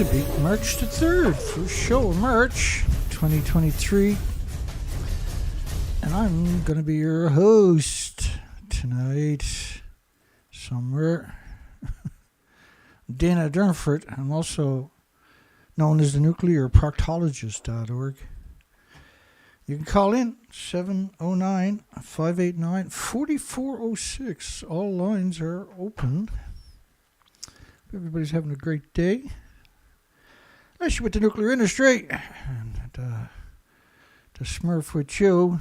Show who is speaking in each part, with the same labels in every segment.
Speaker 1: to be March the 3rd, first show of March 2023. And I'm going to be your host tonight somewhere. Dana Durnford. I'm also known as the nuclearproctologist.org. You can call in 709-589-4406. All lines are open. Everybody's having a great day. Especially with the nuclear industry. And to smurf with you.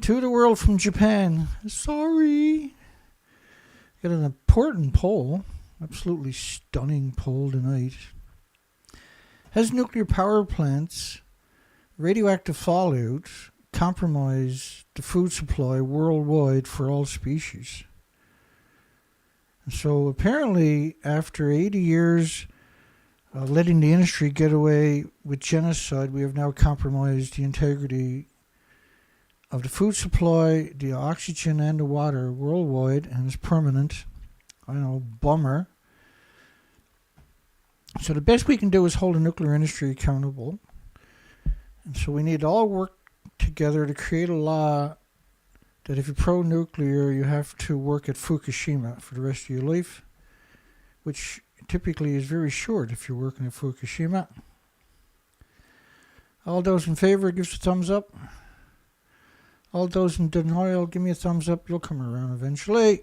Speaker 1: To the world from Japan. Sorry. Got an important poll. Absolutely stunning poll tonight. Has nuclear power plants, radioactive fallout, compromised the food supply worldwide for all species? So apparently, after 80 years of letting the industry get away with genocide, we have now compromised the integrity of the food supply, the oxygen, and the water worldwide, and it's permanent. I know, bummer. So the best we can do is hold the nuclear industry accountable. And so we need to all work together to create a law that if you're pro-nuclear, you have to work at Fukushima for the rest of your life, which typically is very short if you're working at Fukushima. All those in favor, give us a thumbs up. All those in denial, give me a thumbs up. You'll come around eventually.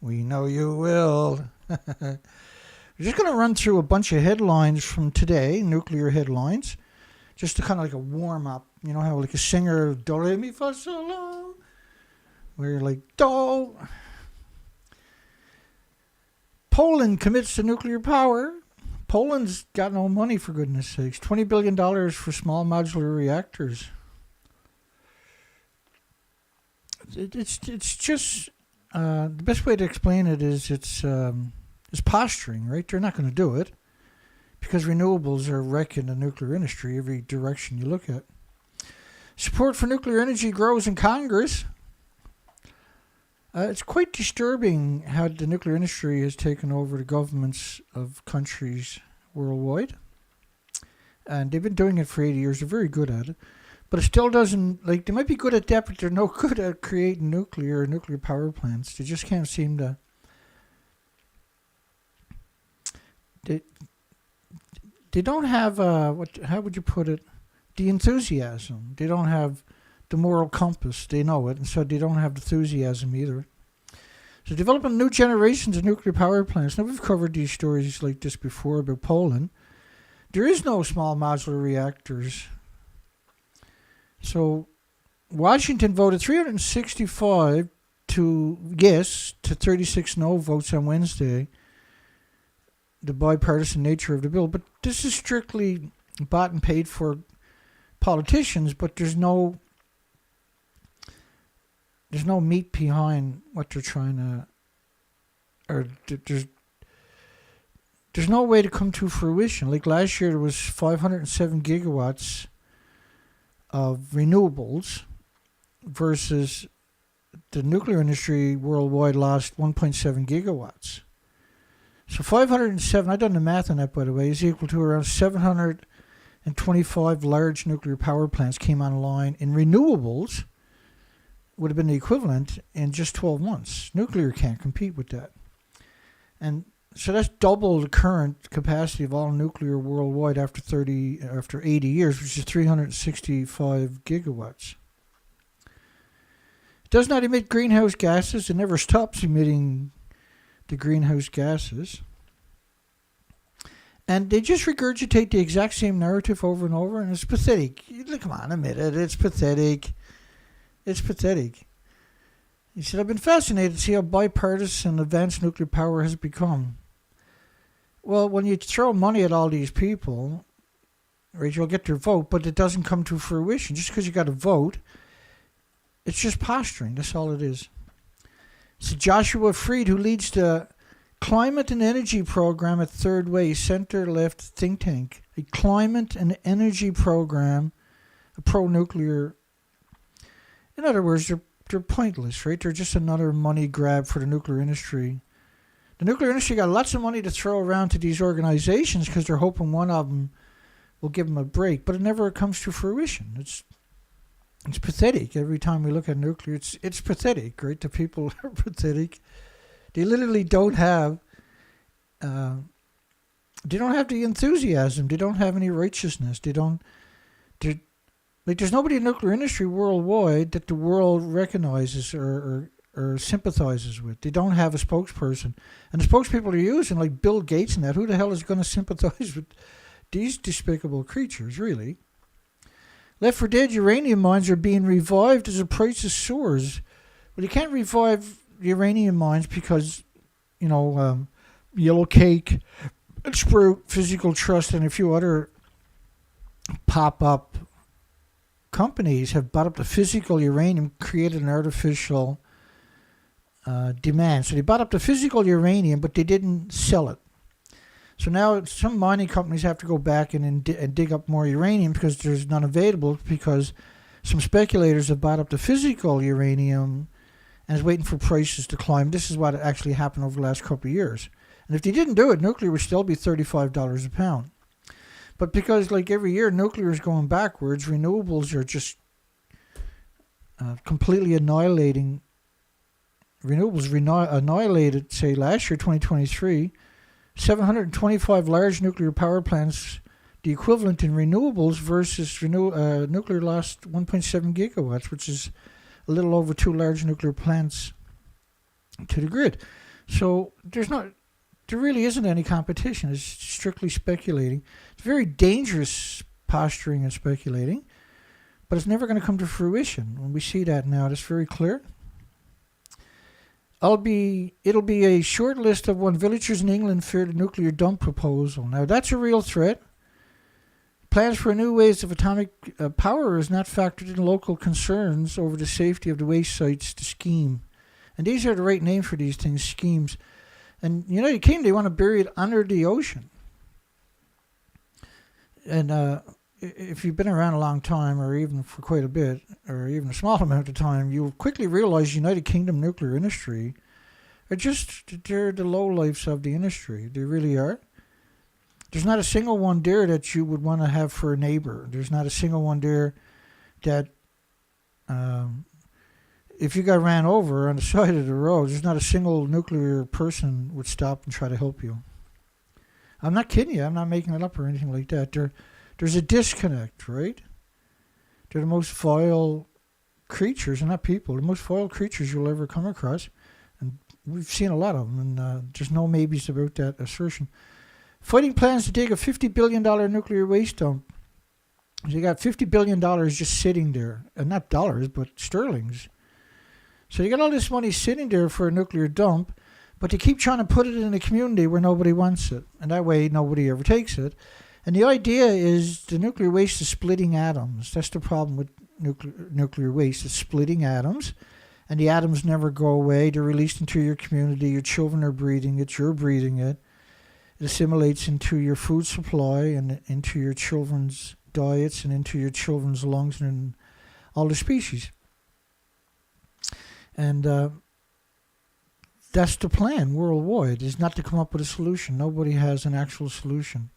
Speaker 1: We know you will. We're just going to run through a bunch of headlines from today, nuclear headlines, just to kind of like a warm-up. You know how like a singer, do, re, mi, fa, sol, la, where you're like, do. Poland commits to nuclear power. Poland's got no money, for goodness sakes. $20 billion for small modular reactors. It's just, the best way to explain it is it's posturing, right? They're not going to do it because renewables are wrecking the nuclear industry every direction you look at. Support for nuclear energy grows in Congress. It's quite disturbing how the nuclear industry has taken over the governments of countries worldwide. And they've been doing it for 80 years. They're very good at it. But it still doesn't, like, they might be good at that, but they're no good at creating nuclear power plants. They just can't seem to. They don't have, how would you put it? The enthusiasm. They don't have the moral compass. They know it, and so they don't have the enthusiasm either. So developing new generations of nuclear power plants. Now, we've covered these stories like this before about Poland. There is no small modular reactors. So Washington voted 365 to yes to 36 no votes on Wednesday, the bipartisan nature of the bill. But this is strictly bought and paid for politicians, but there's no meat behind what they're trying to, or there's no way to come to fruition. Like last year, there was 507 gigawatts of renewables versus the nuclear industry worldwide lost 1.7 gigawatts. So 507, I've done the math on that, by the way, is equal to around 725 large nuclear power plants came online in renewables. Would have been the equivalent in just 12 months. Nuclear can't compete with that. And so that's double the current capacity of all nuclear worldwide after 80 years, which is 365 gigawatts. It does not emit greenhouse gases. It never stops emitting the greenhouse gases. And they just regurgitate the exact same narrative over and over, and it's pathetic. Come on, admit it. It's pathetic. It's pathetic. He said, I've been fascinated to see how bipartisan advanced nuclear power has become. Well, when you throw money at all these people, right, you'll get their vote, but it doesn't come to fruition. Just because you got a vote, it's just posturing. That's all it is. So Joshua Freed, who leads the Climate and Energy Program at Third Way, center-left think tank, a climate and energy program, a pro-nuclear. In other words, they're pointless, right? They're just another money grab for the nuclear industry The nuclear industry got lots of money to throw around to these organizations because they're hoping one of them will give them a break, but it never comes to fruition. It's pathetic. Every time we look at nuclear, it's pathetic, right? The people are pathetic. They literally don't have the enthusiasm. They don't have any righteousness. There's nobody in the nuclear industry worldwide that the world recognizes or sympathizes with. They don't have a spokesperson. And the spokespeople they're using, like Bill Gates and that, who the hell is going to sympathize with these despicable creatures, really? Left for dead uranium mines are being revived as the prices soars. Well, you can't revive uranium mines because, Yellow Cake, Sprout, Physical Trust, and a few other pop-up companies have bought up the physical uranium, created an artificial demand. So they bought up the physical uranium, but they didn't sell it. So now some mining companies have to go back and dig up more uranium because there's none available, because some speculators have bought up the physical uranium and is waiting for prices to climb. This is what actually happened over the last couple of years. And if they didn't do it, nuclear would still be $35 a pound. But because, like every year, nuclear is going backwards, renewables are just completely annihilating. Renewables annihilated, say, last year, 2023, 725 large nuclear power plants, the equivalent in renewables, versus nuclear lost 1.7 gigawatts, which is a little over 2 large nuclear plants to the grid. So there really isn't any competition. It's strictly speculating. It's very dangerous posturing and speculating, but it's never going to come to fruition. When we see that now, it's very clear. It'll be a short list of when villagers in England feared a nuclear dump proposal. Now, that's a real threat. Plans for new ways of atomic power is not factored in local concerns over the safety of the waste sites to scheme. And these are the right names for these things, schemes. And United Kingdom, they want to bury it under the ocean. And if you've been around a long time, or even for quite a bit, or even a small amount of time, you'll quickly realize United Kingdom nuclear industry they're the lowlifes of the industry. They really are. There's not a single one there that you would want to have for a neighbor. There's not a single one there that, if you got ran over on the side of the road, there's not a single nuclear person would stop and try to help you. I'm not kidding you. I'm not making it up or anything like that. There's a disconnect, right? They're the most vile creatures, and not people, the most vile creatures you'll ever come across. And we've seen a lot of them, and there's no maybes about that assertion. Fighting plans to dig a $50 billion nuclear waste dump. So you got $50 billion just sitting there, and not dollars, but sterlings. So you got all this money sitting there for a nuclear dump, but they keep trying to put it in a community where nobody wants it, and that way nobody ever takes it. And the idea is the nuclear waste is splitting atoms. That's the problem with nuclear waste. It's splitting atoms, and the atoms never go away. They're released into your community. Your children are breathing it. You're breathing it. It assimilates into your food supply and into your children's diets and into your children's lungs and in all the species. And that's the plan worldwide, is not to come up with a solution. Nobody has an actual solution.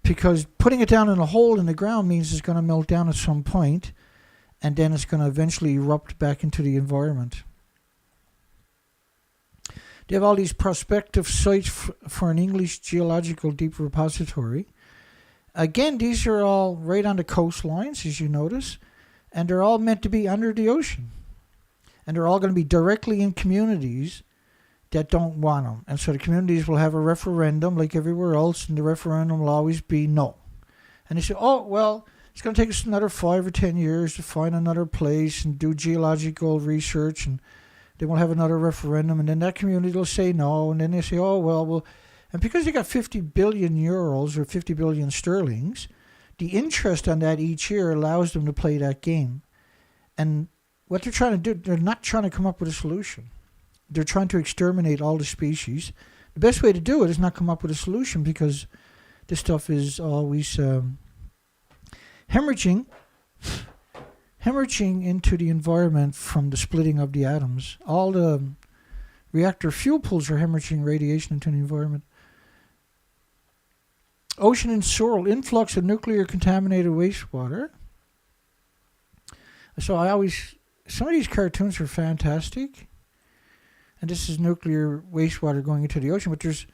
Speaker 1: Because putting it down in a hole in the ground means it's going to melt down at some point, and then it's going to eventually erupt back into the environment. They have all these prospective sites for an English geological deep repository. Again, these are all right on the coastlines, as you notice, and they're all meant to be under the ocean. And they're all going to be directly in communities that don't want them. And so the communities will have a referendum like everywhere else, and the referendum will always be no. And they say, oh, well, it's going to take us another 5 or 10 years to find another place and do geological research, and they will have another referendum, and then that community will say no, and then they say, oh, well, and because they got 50 billion euros or 50 billion sterlings, the interest on that each year allows them to play that game. And what they're trying to do, they're not trying to come up with a solution. They're trying to exterminate all the species. The best way to do it is not come up with a solution, because this stuff is always hemorrhaging into the environment from the splitting of the atoms. All the Reactor fuel pools are hemorrhaging radiation into the environment. Ocean and soil influx of nuclear contaminated wastewater. So some of these cartoons are fantastic. And this is nuclear wastewater going into the ocean. But there's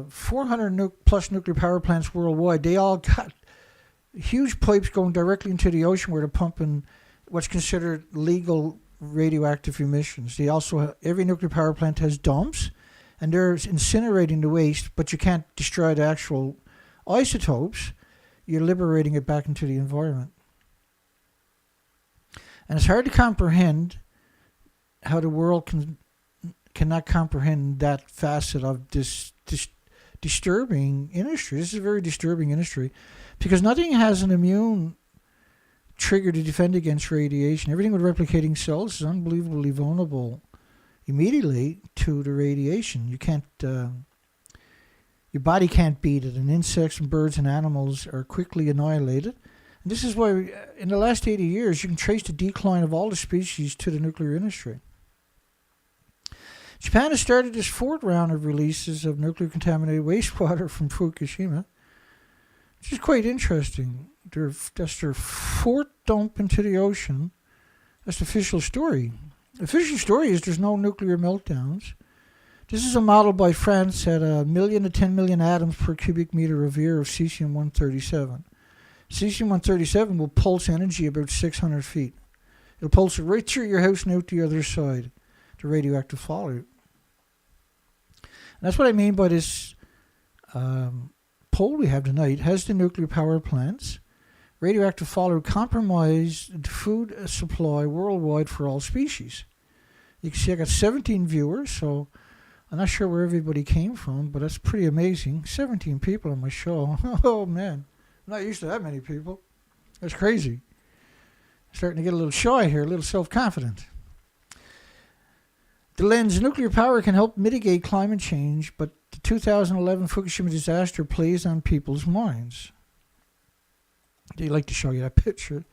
Speaker 1: 400 plus nuclear power plants worldwide. They all got huge pipes going directly into the ocean where they're pumping what's considered legal radioactive emissions. They also every nuclear power plant has dumps, and they're incinerating the waste, but you can't destroy the actual isotopes. You're liberating it back into the environment. And it's hard to comprehend how the world cannot comprehend that facet of this disturbing industry. This is a very disturbing industry because nothing has an immune trigger to defend against radiation. Everything with replicating cells is unbelievably vulnerable immediately to the radiation. You can't, your body can't beat it, and insects and birds and animals are quickly annihilated. And this is why in the last 80 years you can trace the decline of all the species to the nuclear industry. Japan has started its fourth round of releases of nuclear contaminated wastewater from Fukushima, which is quite interesting. That's their fourth dump into the ocean. That's the official story. The official story is there's no nuclear meltdowns. This is a model by France at 1 million to 10 million atoms per cubic meter of air of cesium-137. Cesium-137 will pulse energy about 600 feet. It'll pulse it right through your house and out the other side, the radioactive fallout. And that's what I mean by this poll we have tonight. Has the nuclear power plants radioactive fallout compromised the food supply worldwide for all species? You can see I got 17 viewers, so I'm not sure where everybody came from, but that's pretty amazing. 17 people on my show. Oh, man. I'm not used to that many people. That's crazy. I'm starting to get a little shy here, a little self-confident. The lens, nuclear power can help mitigate climate change, but the 2011 Fukushima disaster plays on people's minds. They like to show you that picture.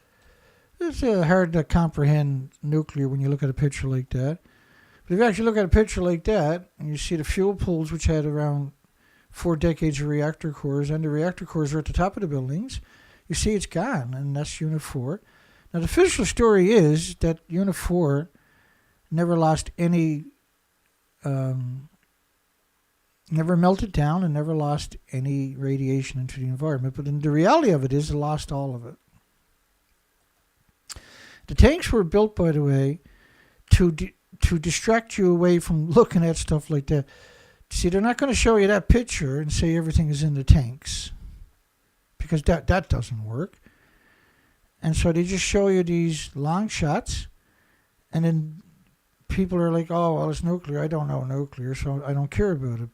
Speaker 1: It's hard to comprehend nuclear when you look at a picture like that. But if you actually look at a picture like that, and you see the fuel pools, which had around 4 decades of reactor cores, and the reactor cores are at the top of the buildings, you see it's gone, and that's Unit 4. Now, the official story is that Unit 4 never lost any, never melted down and never lost any radiation into the environment. But the reality of it is it lost all of it. The tanks were built, by the way, to distract you away from looking at stuff like that. See, they're not going to show you that picture and say everything is in the tanks, because that doesn't work. And so they just show you these long shots, and then people are like, oh, well, it's nuclear. I don't know nuclear, so I don't care about it.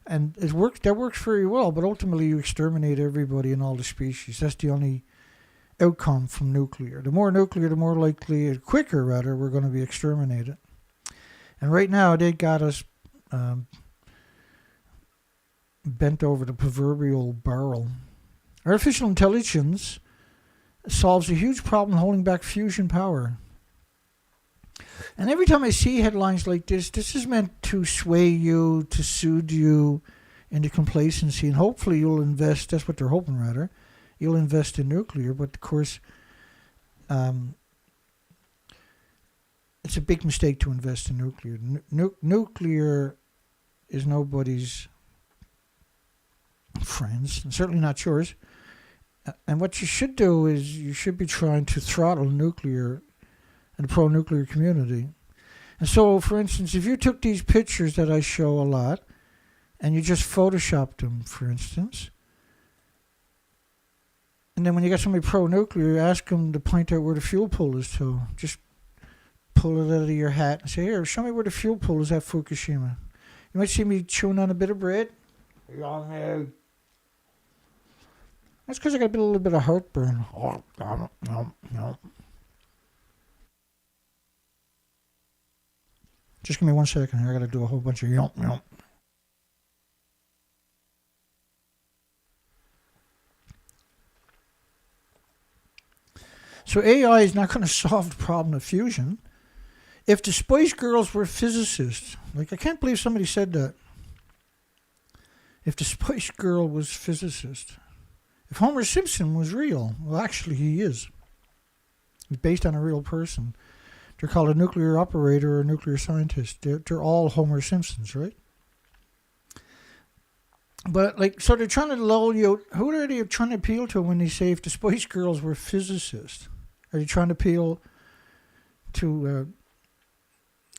Speaker 1: And it works. That works very well, but ultimately you exterminate everybody and all the species. That's the only outcome from nuclear. The more nuclear, the more likely, quicker rather, we're going to be exterminated. And right now they got us bent over the proverbial barrel. Artificial intelligence solves a huge problem holding back fusion power. And every time I see headlines like this is meant to sway you, to soothe you into complacency, and hopefully you'll invest, that's what they're hoping rather, you'll invest in nuclear. But of course, it's a big mistake to invest in nuclear. Nuclear is nobody's friends, and certainly not yours. And what you should do is you should be trying to throttle nuclear and the pro-nuclear community. And so, for instance, if you took these pictures that I show a lot and you just photoshopped them, for instance, and then when you got somebody pro-nuclear, ask them to point out where the fuel pool is to. Just pull it out of your hat and say, here, show me where the fuel pool is at Fukushima. You might see me chewing on a bit of bread. That's because I got a little bit of heartburn. Just give me 1 second here. I got to do a whole bunch of yump, yump. So AI is not going to solve the problem of fusion. If the Spice Girls were physicists, like I can't believe somebody said that. If the Spice Girl was physicist, if Homer Simpson was real, well, actually he is. He's based on a real person. They're called a nuclear operator or a nuclear scientist. They're all Homer Simpsons, right? But so they're trying to lull you. Who are they trying to appeal to when they say if the Spice Girls were physicists? Are they trying to appeal to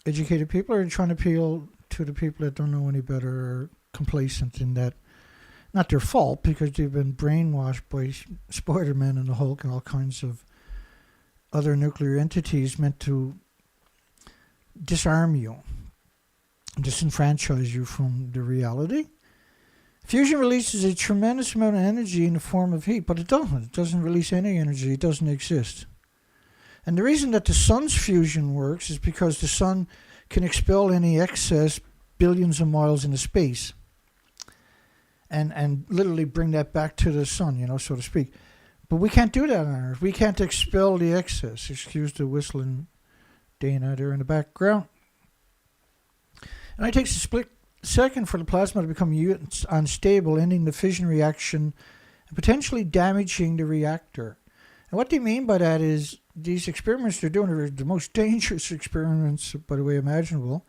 Speaker 1: educated people, or are they trying to appeal to the people that don't know any better or complacent in that? Not their fault, because they've been brainwashed by Spider-Man and the Hulk and all kinds of other nuclear entities meant to disarm you, disenfranchise you from the reality. Fusion releases a tremendous amount of energy in the form of heat, but it doesn't. It doesn't release any energy. It doesn't exist. And the reason that the sun's fusion works is because the sun can expel any excess billions of miles into space and literally bring that back to the sun, so to speak. But we can't do that on Earth. We can't expel the excess. Excuse the whistling Dana there in the background. And it takes a split second for the plasma to become unstable, ending the fission reaction and potentially damaging the reactor. And what they mean by that is these experiments they're doing are the most dangerous experiments, by the way, imaginable,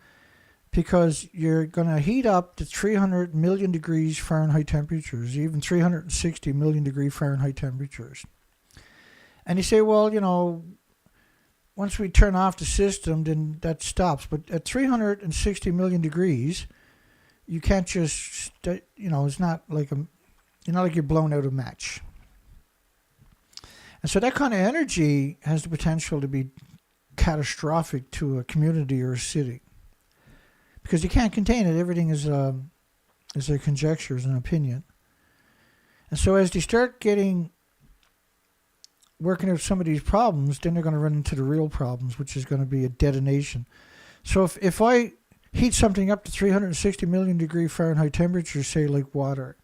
Speaker 1: because you're going to heat up to 300 million degrees Fahrenheit temperatures, even 360 million degree Fahrenheit temperatures. And you say, well, once we turn off the system, then that stops. But at 360 million degrees, you can't just, it's not like you're blowing out a match. And so that kind of energy has the potential to be catastrophic to a community or a city, because you can't contain it. Everything is a conjecture, is an opinion. And so as they start working out some of these problems, then they're going to run into the real problems, which is going to be a detonation. So if I heat something up to 360 million degree Fahrenheit temperature, say like water,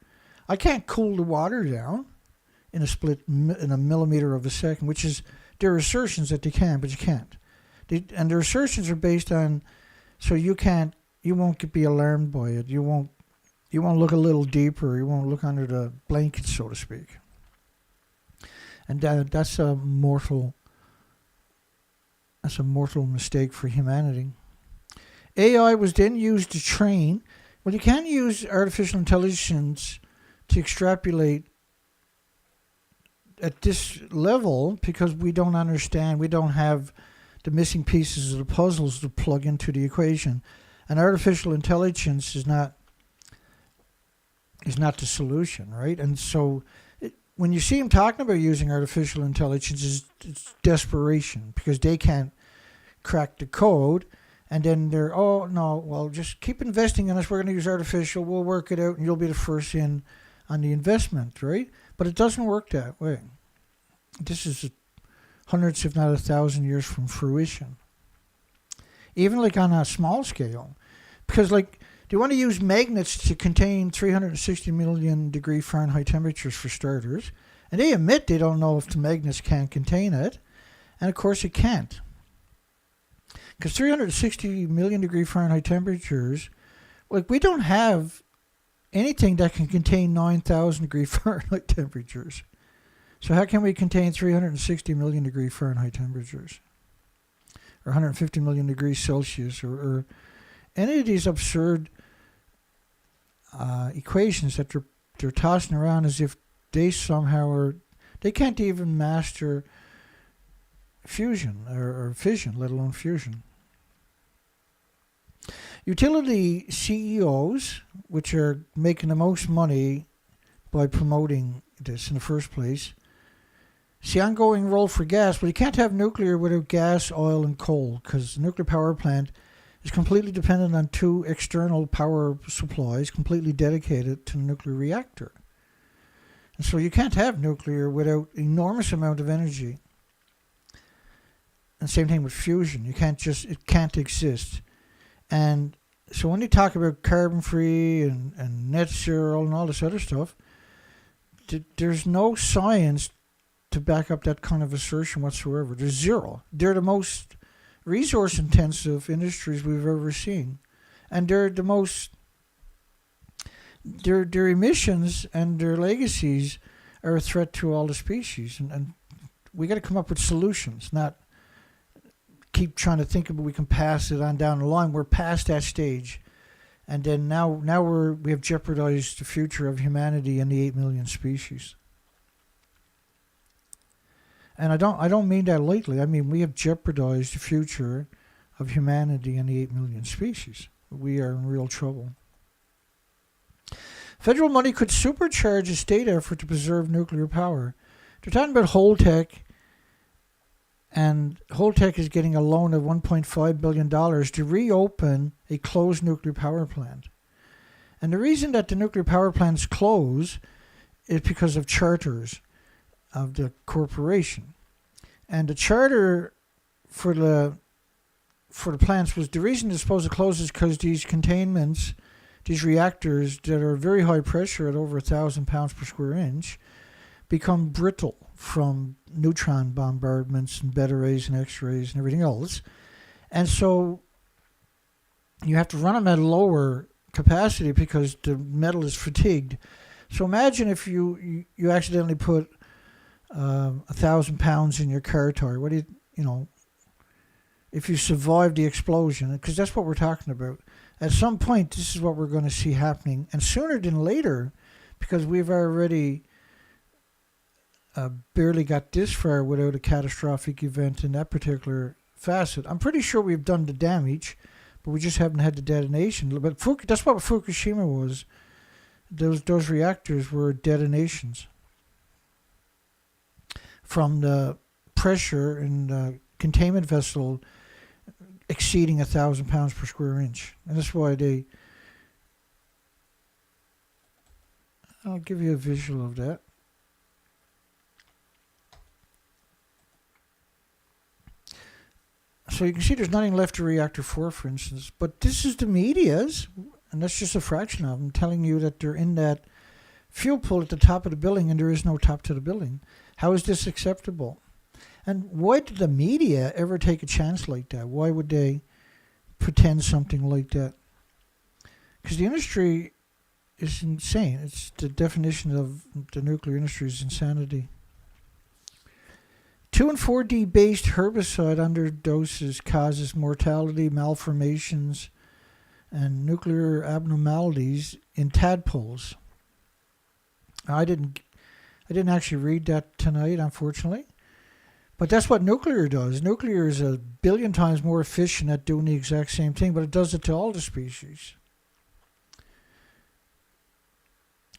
Speaker 1: I can't cool the water down in a millimeter of a second, which is their assertions that they can, but you can't. And their assertions are based on, so you won't be alarmed by it. You won't look a little deeper. You won't look under the blanket, so to speak. And that's a mortal mistake for humanity. AI was then used to train. Well, you can't use artificial intelligence to extrapolate at this level because we don't understand. We don't have the missing pieces of the puzzles to plug into the equation. And artificial intelligence is not the solution, right? And so when you see them talking about using artificial intelligence, it's desperation because they can't crack the code. And then they're, oh, no, well, just keep investing in us. We're going to use artificial. We'll work it out, and you'll be the first in on the investment, right? But it doesn't work that way. This is hundreds, if not 1,000 years from fruition. Even like on a small scale. Because they want to use magnets to contain 360 million degree Fahrenheit temperatures for starters. And they admit they don't know if the magnets can contain it. And of course it can't. Because 360 million degree Fahrenheit temperatures, we don't have anything that can contain 9,000 degree Fahrenheit temperatures. So how can we contain 360 million degree Fahrenheit temperatures? Or 150 million degrees Celsius? Or any of these absurd equations that they're tossing around as if they somehow they can't even master fusion or fission, let alone fusion. Utility CEOs, which are making the most money by promoting this in the first place, see ongoing role for gas. Well, you can't have nuclear without gas, oil, and coal, because the nuclear power plant is completely dependent on two external power supplies completely dedicated to the nuclear reactor. And so you can't have nuclear without enormous amount of energy. And same thing with fusion. It can't exist. And so when they talk about carbon-free and net zero and all this other stuff, there's no science to back up that kind of assertion whatsoever. There's zero. They're the most resource-intensive industries we've ever seen. And they're the most... Their emissions and their legacies are a threat to all the species. And we got to come up with solutions, not keep trying to think about we can pass it on down the line. We're past that stage. And then now we have jeopardized the future of humanity and the 8 million species. And I don't mean that lightly. I mean we have jeopardized the future of humanity and the 8 million species. We are in real trouble. Federal money could supercharge a state effort to preserve nuclear power. They're talking about Holtec, and Holtec is getting a loan of $1.5 billion to reopen a closed nuclear power plant. And the reason that the nuclear power plants close is because of charters of the corporation. And the charter for the plants was the reason they're supposed to close is because these containments, these reactors that are very high pressure at over 1,000 pounds per square inch, become brittle from neutron bombardments and beta rays and X-rays and everything else. And so you have to run them at a lower capacity because the metal is fatigued. So imagine if you accidentally put 1,000 pounds in your car tire. What do you if you survive the explosion, because that's what we're talking about. At some point, this is what we're going to see happening, and sooner than later, because we've already barely got this far without a catastrophic event in that particular facet. I'm pretty sure we've done the damage, but we just haven't had the detonation. But that's what Fukushima was. Those reactors were detonations from the pressure in the containment vessel exceeding 1,000 pounds per square inch. And that's why I'll give you a visual of that. So you can see there's nothing left to reactor 4, for instance. But this is the media's, and that's just a fraction of them, telling you that they're in that fuel pool at the top of the building and there is no top to the building. How is this acceptable? And why did the media ever take a chance like that? Why would they pretend something like that? Because the industry is insane. It's the definition of the nuclear industry is insanity. 2 and 4D based herbicide underdoses causes mortality, malformations, and nuclear abnormalities in tadpoles. I didn't actually read that tonight, unfortunately. But that's what nuclear does. Nuclear is 1 billion times more efficient at doing the exact same thing, but it does it to all the species.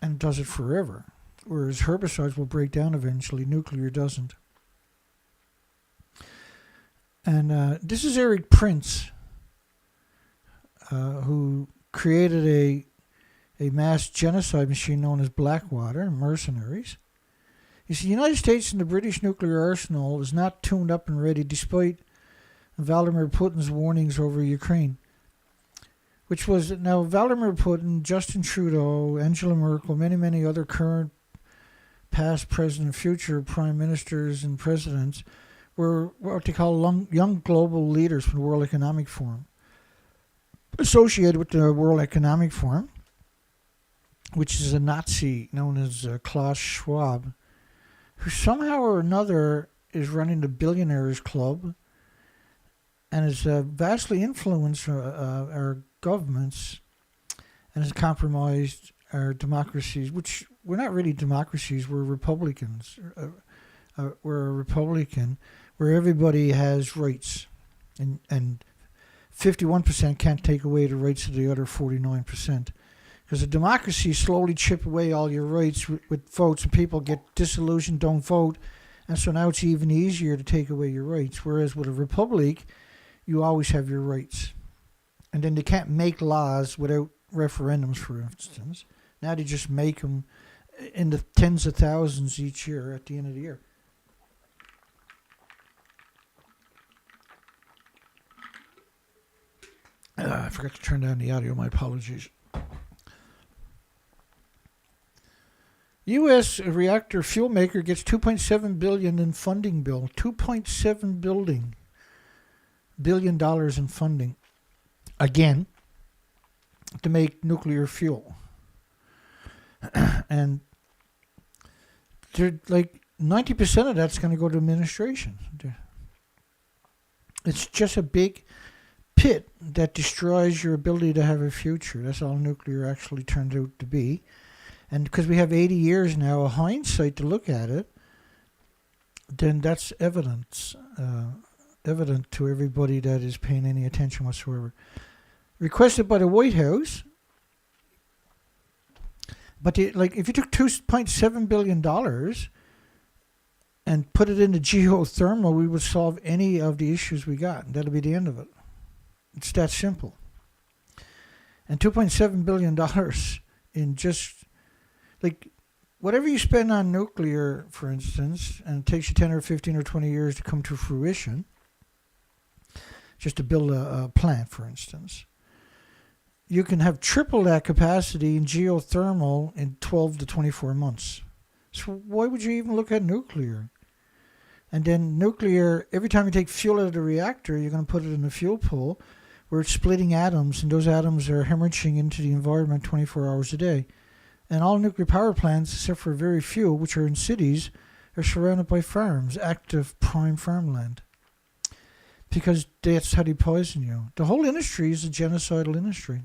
Speaker 1: And it does it forever. Whereas herbicides will break down eventually. Nuclear doesn't. And this is Eric Prince, who created a mass genocide machine known as Blackwater, mercenaries. You see, the United States and the British nuclear arsenal is not tuned up and ready despite Vladimir Putin's warnings over Ukraine. Which was, now Vladimir Putin, Justin Trudeau, Angela Merkel, many other current, past, present, future prime ministers and presidents were what they call young global leaders from the World Economic Forum. Associated with the World Economic Forum, which is a Nazi known as Klaus Schwab, who somehow or another is running the Billionaires Club and has vastly influenced our governments and has compromised our democracies, which we're not really democracies, we're republicans. We're a republican where everybody has rights, and 51% can't take away the rights of the other 49%. Because a democracy slowly chip away all your rights with votes, and people get disillusioned, don't vote, and so now it's even easier to take away your rights. Whereas with a republic, you always have your rights. And then they can't make laws without referendums, for instance. Now they just make them in the tens of thousands each year at the end of the year. I forgot to turn down the audio, my apologies. U.S. reactor fuel maker gets $2.7 billion in funding bill. $2.7 billion. billion in funding, again, to make nuclear fuel. And they're like 90% of that's going to go to administration. It's just a big pit that destroys your ability to have a future. That's all nuclear actually turned out to be. And because we have 80 years now of hindsight to look at it, then that's evident to everybody that is paying any attention whatsoever. Requested by the White House, but if you took $2.7 billion and put it into geothermal, we would solve any of the issues we got, and that'll be the end of it. It's that simple. And $2.7 billion in just, whatever you spend on nuclear, for instance, and it takes you 10 or 15 or 20 years to come to fruition, just to build a plant, for instance, you can have triple that capacity in geothermal in 12 to 24 months. So why would you even look at nuclear? And then nuclear, every time you take fuel out of the reactor, you're going to put it in a fuel pool where it's splitting atoms, and those atoms are hemorrhaging into the environment 24 hours a day. And all nuclear power plants, except for very few, which are in cities, are surrounded by farms, active prime farmland. Because that's how they poison you. The whole industry is a genocidal industry.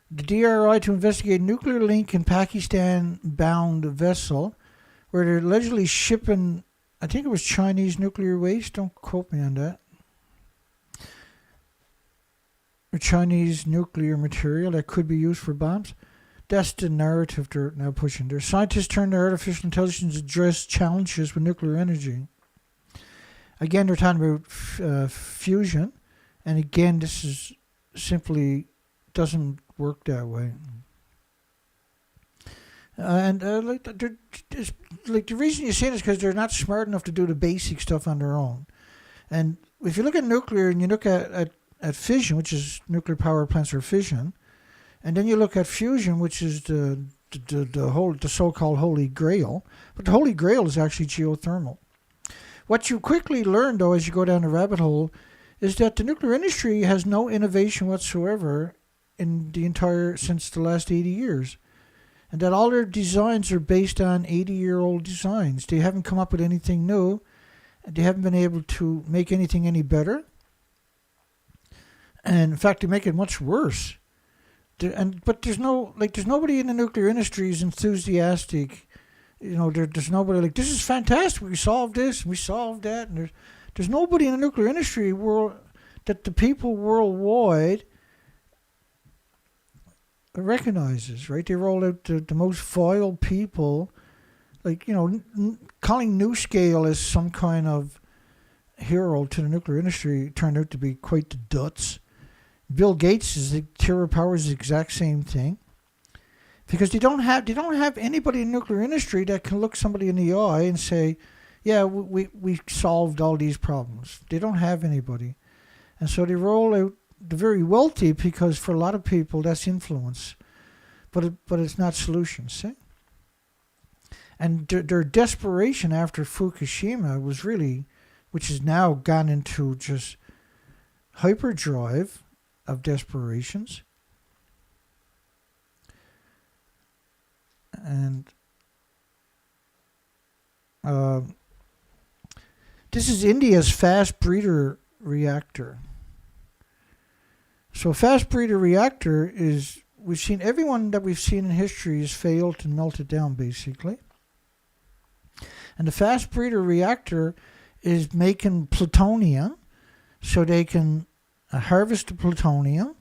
Speaker 1: The DRI to investigate nuclear link in Pakistan-bound vessel, where they're allegedly shipping, I think it was Chinese nuclear waste, don't quote me on that, or Chinese nuclear material that could be used for bombs. That's the narrative they're now pushing. Their scientists turn to artificial intelligence to address challenges with nuclear energy. Again, they're talking about fusion, and again, this is simply doesn't work that way. The reason you say this is because they're not smart enough to do the basic stuff on their own. And if you look at nuclear and you look at fission, which is nuclear power plants or fission, and then you look at fusion, which is the so-called holy grail, but the holy grail is actually geothermal. What you quickly learn, though, as you go down the rabbit hole, is that the nuclear industry has no innovation whatsoever since the last 80 years. And that all their designs are based on 80-year-old designs. They haven't come up with anything new. They haven't been able to make anything any better. And in fact, they make it much worse. But there's nobody in the nuclear industry is enthusiastic. There's nobody this is fantastic. We solved this, we solved that. And there's nobody in the nuclear industry that the people worldwide recognizes, right? They roll out the most vile people, calling NuScale as some kind of hero to the nuclear industry turned out to be quite the Dutz. Bill Gates is Terra Power is the exact same thing, because they don't have anybody in the nuclear industry that can look somebody in the eye and say, yeah, we solved all these problems. They don't have anybody, and so they roll out the very wealthy, because for a lot of people that's influence, but it's not solutions. See? And their desperation after Fukushima was really, which has now gone into just hyperdrive of desperations. And this is India's fast breeder reactor. So a fast breeder reactor is, everyone that we've seen in history has failed to melt it down, basically. And the fast breeder reactor is making plutonium so they can harvest the plutonium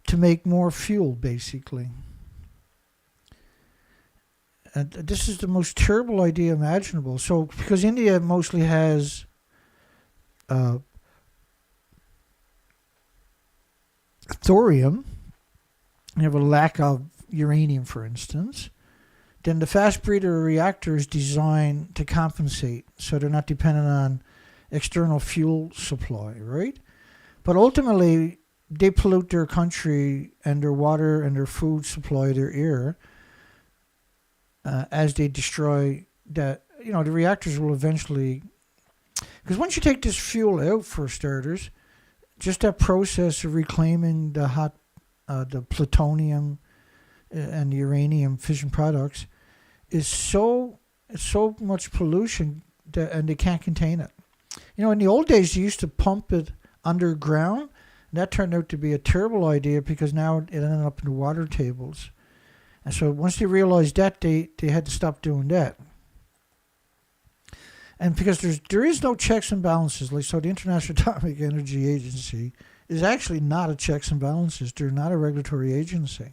Speaker 1: to make more fuel, basically. And this is the most terrible idea imaginable. So, because India mostly has thorium, you have a lack of uranium, for instance, then the fast breeder reactor is designed to compensate, so they're not dependent on external fuel supply, right? But ultimately, they pollute their country and their water and their food supply, their air, as they destroy that. The reactors will eventually, Because once you take this fuel out, for starters, just that process of reclaiming the plutonium and the uranium fission products is so much pollution and they can't contain it. In the old days, they used to pump it underground, and that turned out to be a terrible idea because now it ended up in the water tables. And so once they realized that, they had to stop doing that. And because there is no checks and balances, so the International Atomic Energy Agency is actually not a checks and balances. They're not a regulatory agency.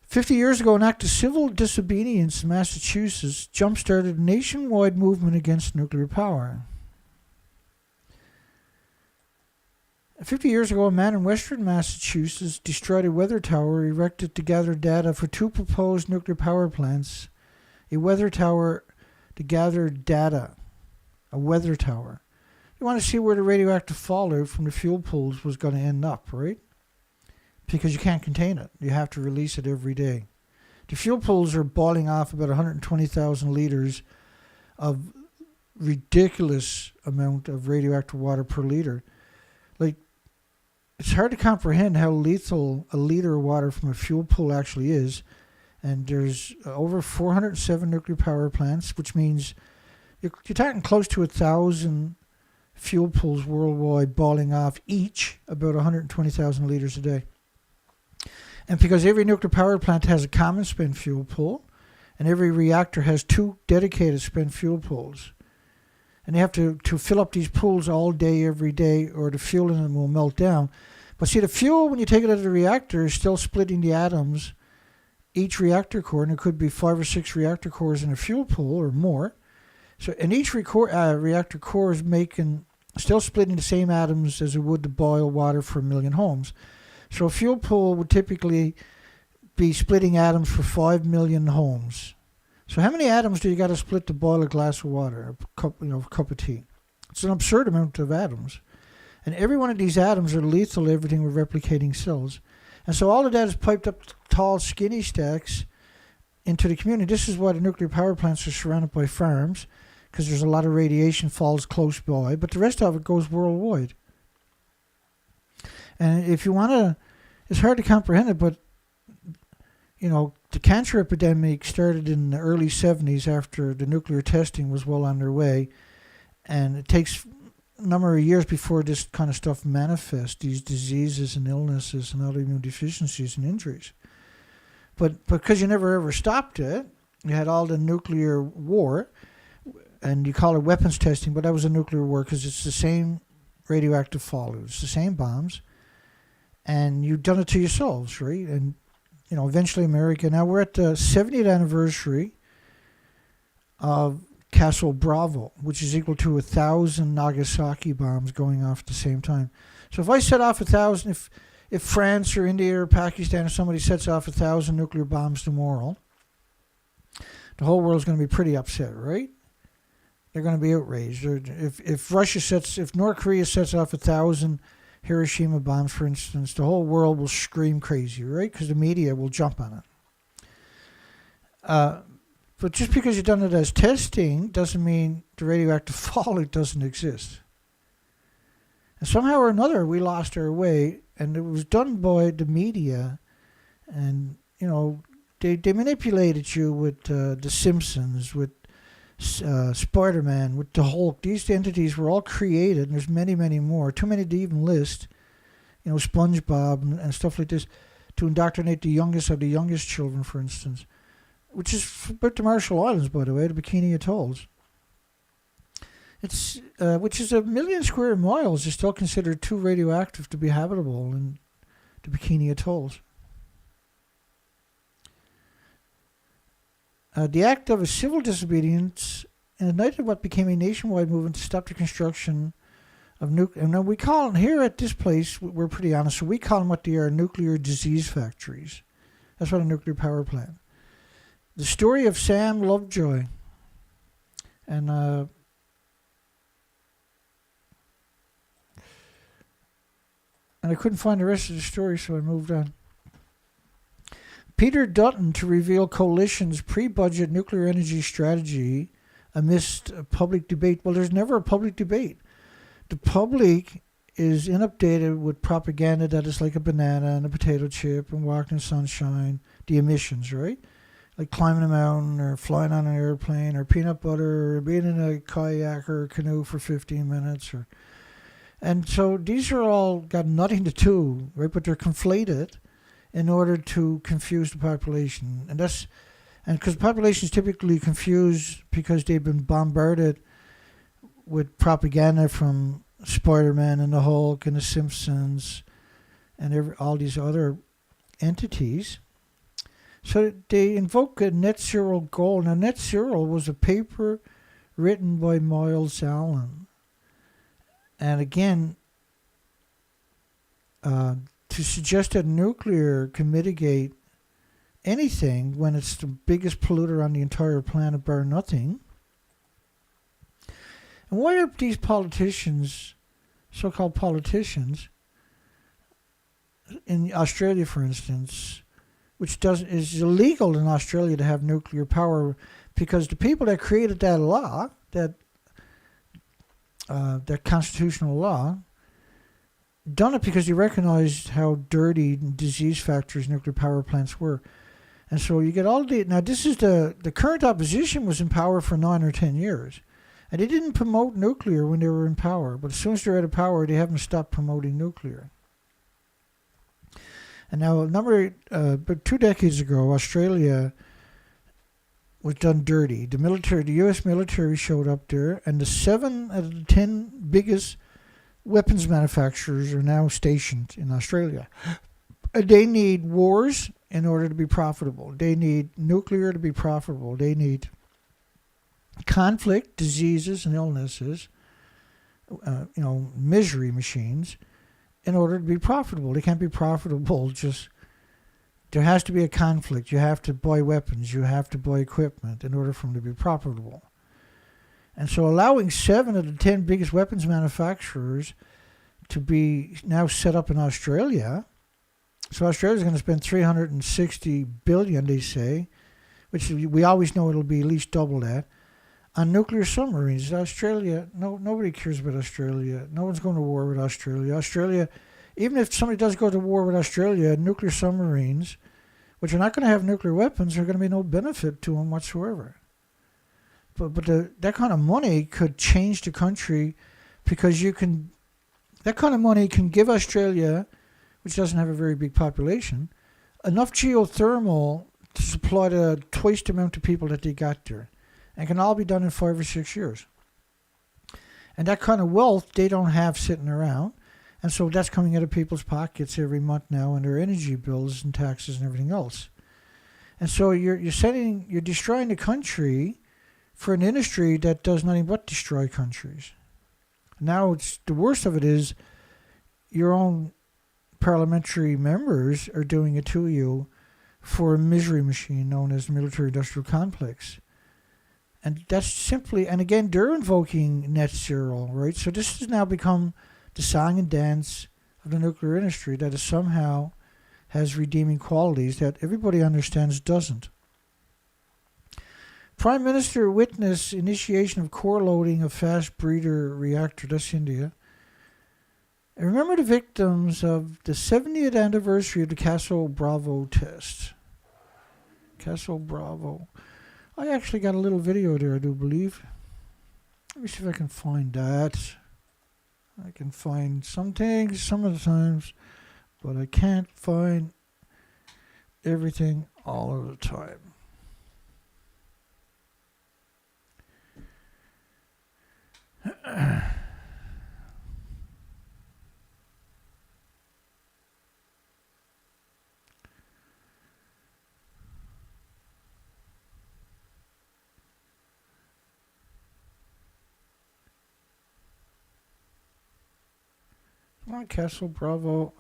Speaker 1: 50 years ago, an act of civil disobedience in Massachusetts jump-started a nationwide movement against nuclear power. 50 years ago, a man in western Massachusetts destroyed a weather tower erected to gather data for 2 proposed nuclear power plants. A weather tower to gather data. A weather tower. You want to see where the radioactive fallout from the fuel pools was going to end up, right? Because you can't contain it. You have to release it every day. The fuel pools are boiling off about 120,000 liters of ridiculous amount of radioactive water per liter. It's hard to comprehend how lethal a liter of water from a fuel pool actually is. And there's over 407 nuclear power plants, which means you're talking close to 1,000 fuel pools worldwide boiling off each about 120,000 liters a day. And because every nuclear power plant has a common spent fuel pool, and every reactor has 2 dedicated spent fuel pools. And they have to fill up these pools all day, every day, or the fuel in them will melt down. But see, the fuel, when you take it out of the reactor, is still splitting the atoms, each reactor core, and it could be 5 or 6 reactor cores in a fuel pool or more. So, and each reactor core is still splitting the same atoms as it would to boil water for 1 million homes. So a fuel pool would typically be splitting atoms for 5 million homes. So how many atoms do you got to split to boil a glass of water, a cup of tea? It's an absurd amount of atoms. And every one of these atoms are lethal to everything with replicating cells. And so all of that is piped up tall, skinny stacks into the community. This is why the nuclear power plants are surrounded by farms, because there's a lot of radiation falls close by, but the rest of it goes worldwide. And if you want to, it's hard to comprehend it, but, the cancer epidemic started in the early 70s after the nuclear testing was well underway, and it takes a number of years before this kind of stuff manifests, these diseases and illnesses and autoimmune deficiencies and injuries. But because you never ever stopped it, you had all the nuclear war, and you call it weapons testing, but that was a nuclear war because it's the same radioactive fallout, it's the same bombs, and you've done it to yourselves, right? And, eventually America, now we're at the 70th anniversary of Castle Bravo, which is equal to 1,000 Nagasaki bombs going off at the same time. So if I set off 1,000, if France or India or Pakistan or somebody sets off 1,000 nuclear bombs tomorrow, the whole world's going to be pretty upset, right? They're going to be outraged. If North Korea sets off 1,000 Hiroshima bombs, for instance, the whole world will scream crazy, right? Because the media will jump on it. But just because you've done it as testing doesn't mean the radioactive fallout doesn't exist. And somehow or another, we lost our way, and it was done by the media. And, they manipulated you with The Simpsons, with Spider-Man, with the Hulk. These entities were all created, and there's many, many more. Too many to even list. SpongeBob and stuff like this, to indoctrinate the youngest of the youngest children, for instance. Which is about the Marshall Islands, by the way, the Bikini Atolls. It's which is 1 million square miles is still considered too radioactive to be habitable in the Bikini Atolls. The act of a civil disobedience ignited what became a nationwide movement to stop the construction of nuclear. And we call them, here at this place, we're pretty honest, so we call them what they are, nuclear disease factories. That's what a nuclear power plant. The story of Sam Lovejoy. And I couldn't find the rest of the story, so I moved on. Peter Dutton to reveal coalition's pre-budget nuclear energy strategy amidst a public debate. Well, there's never a public debate. The public is inundated with propaganda that is like a banana and a potato chip and walking in sunshine, the emissions, right? Like climbing a mountain or flying on an airplane or peanut butter or being in a kayak or a canoe for 15 minutes. And so these are all got nothing to do, right? But they're conflated in order to confuse the population. And because the population is typically confused because they've been bombarded with propaganda from Spider-Man and the Hulk and the Simpsons and all these other entities. So they invoke a net zero goal. Now, net zero was a paper written by Miles Allen. And again, to suggest that nuclear can mitigate anything when it's the biggest polluter on the entire planet, bar nothing. And why are these politicians, so-called politicians, in Australia, for instance, which is illegal in Australia to have nuclear power, because the people that created that law, that constitutional law, done it because they recognized how dirty disease factors nuclear power plants were. And so you get all now this is the current opposition was in power for 9 or 10 years. And they didn't promote nuclear when they were in power. But as soon as they're out of power, they haven't stopped promoting nuclear. And now, but 2 decades ago, Australia was done dirty. The U.S. military showed up there, and the 7 out of the 10 biggest weapons manufacturers are now stationed in Australia. They need wars in order to be profitable. They need nuclear to be profitable. They need conflict, diseases, and illnesses, misery machines, in order to be profitable. They can't be profitable there has to be a conflict. You have to buy weapons. You have to buy equipment in order for them to be profitable. And so allowing 7 of the 10 biggest weapons manufacturers to be now set up in Australia, so Australia's going to spend $360 billion, they say, which we always know it'll be at least double that, on nuclear submarines. Australia, nobody cares about Australia. No one's going to war with Australia. Australia, even if somebody does go to war with Australia, nuclear submarines, which are not going to have nuclear weapons, are going to be no benefit to them whatsoever. But that kind of money could change the country, because that kind of money can give Australia, which doesn't have a very big population, enough geothermal to supply twice the amount of people that they got there. And can all be done in 5 or 6 years. And that kind of wealth they don't have sitting around. And so that's coming out of people's pockets every month now, and their energy bills and taxes and everything else. And so you're destroying the country for an industry that does nothing but destroy countries. Now the worst of it is your own parliamentary members are doing it to you for a misery machine known as the military-industrial complex. And that's simply, and again, they're invoking net zero, right? So this has now become the song and dance of the nuclear industry that is somehow has redeeming qualities that everybody understands doesn't. Prime Minister witness initiation of core loading of fast breeder reactor. That's India. And remember the victims of the 70th anniversary of the Castle Bravo test. Castle Bravo. I actually got a little video there, I do believe. Let me see if I can find that. I can find some things some of the times, but I can't find everything all of the time. Come on, Castle Bravo.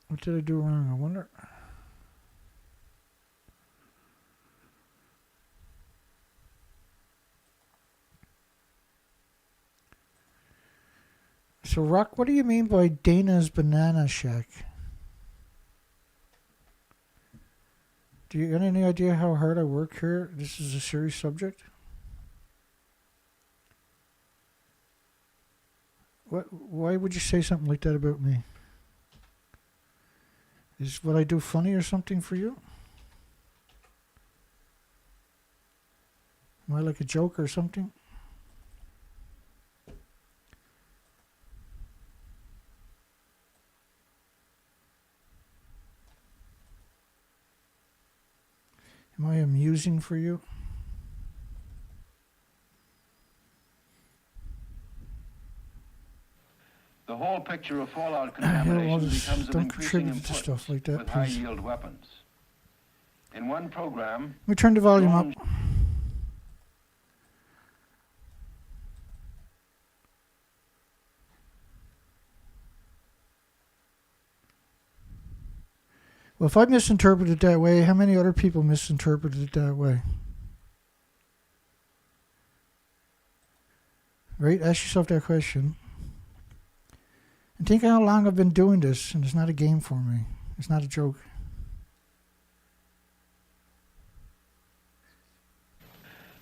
Speaker 1: What did I do wrong? I wonder. So, Rock, what do you mean by Dana's Banana Shack? Do you got any idea how hard I work here? This is a serious subject. Why would you say something like that about me? Is what I do funny or something for you? Am I like a joke or something? Am I amusing for you?
Speaker 2: The whole picture of fallout contamination becomes of increasing importance
Speaker 1: stuff like that,
Speaker 2: with high-yield weapons. In one program,
Speaker 1: let me turn the volume up. Well, if I misinterpreted it that way, how many other people misinterpreted it that way? Right? Ask yourself that question. And think how long I've been doing this, and it's not a game for me. It's not a joke.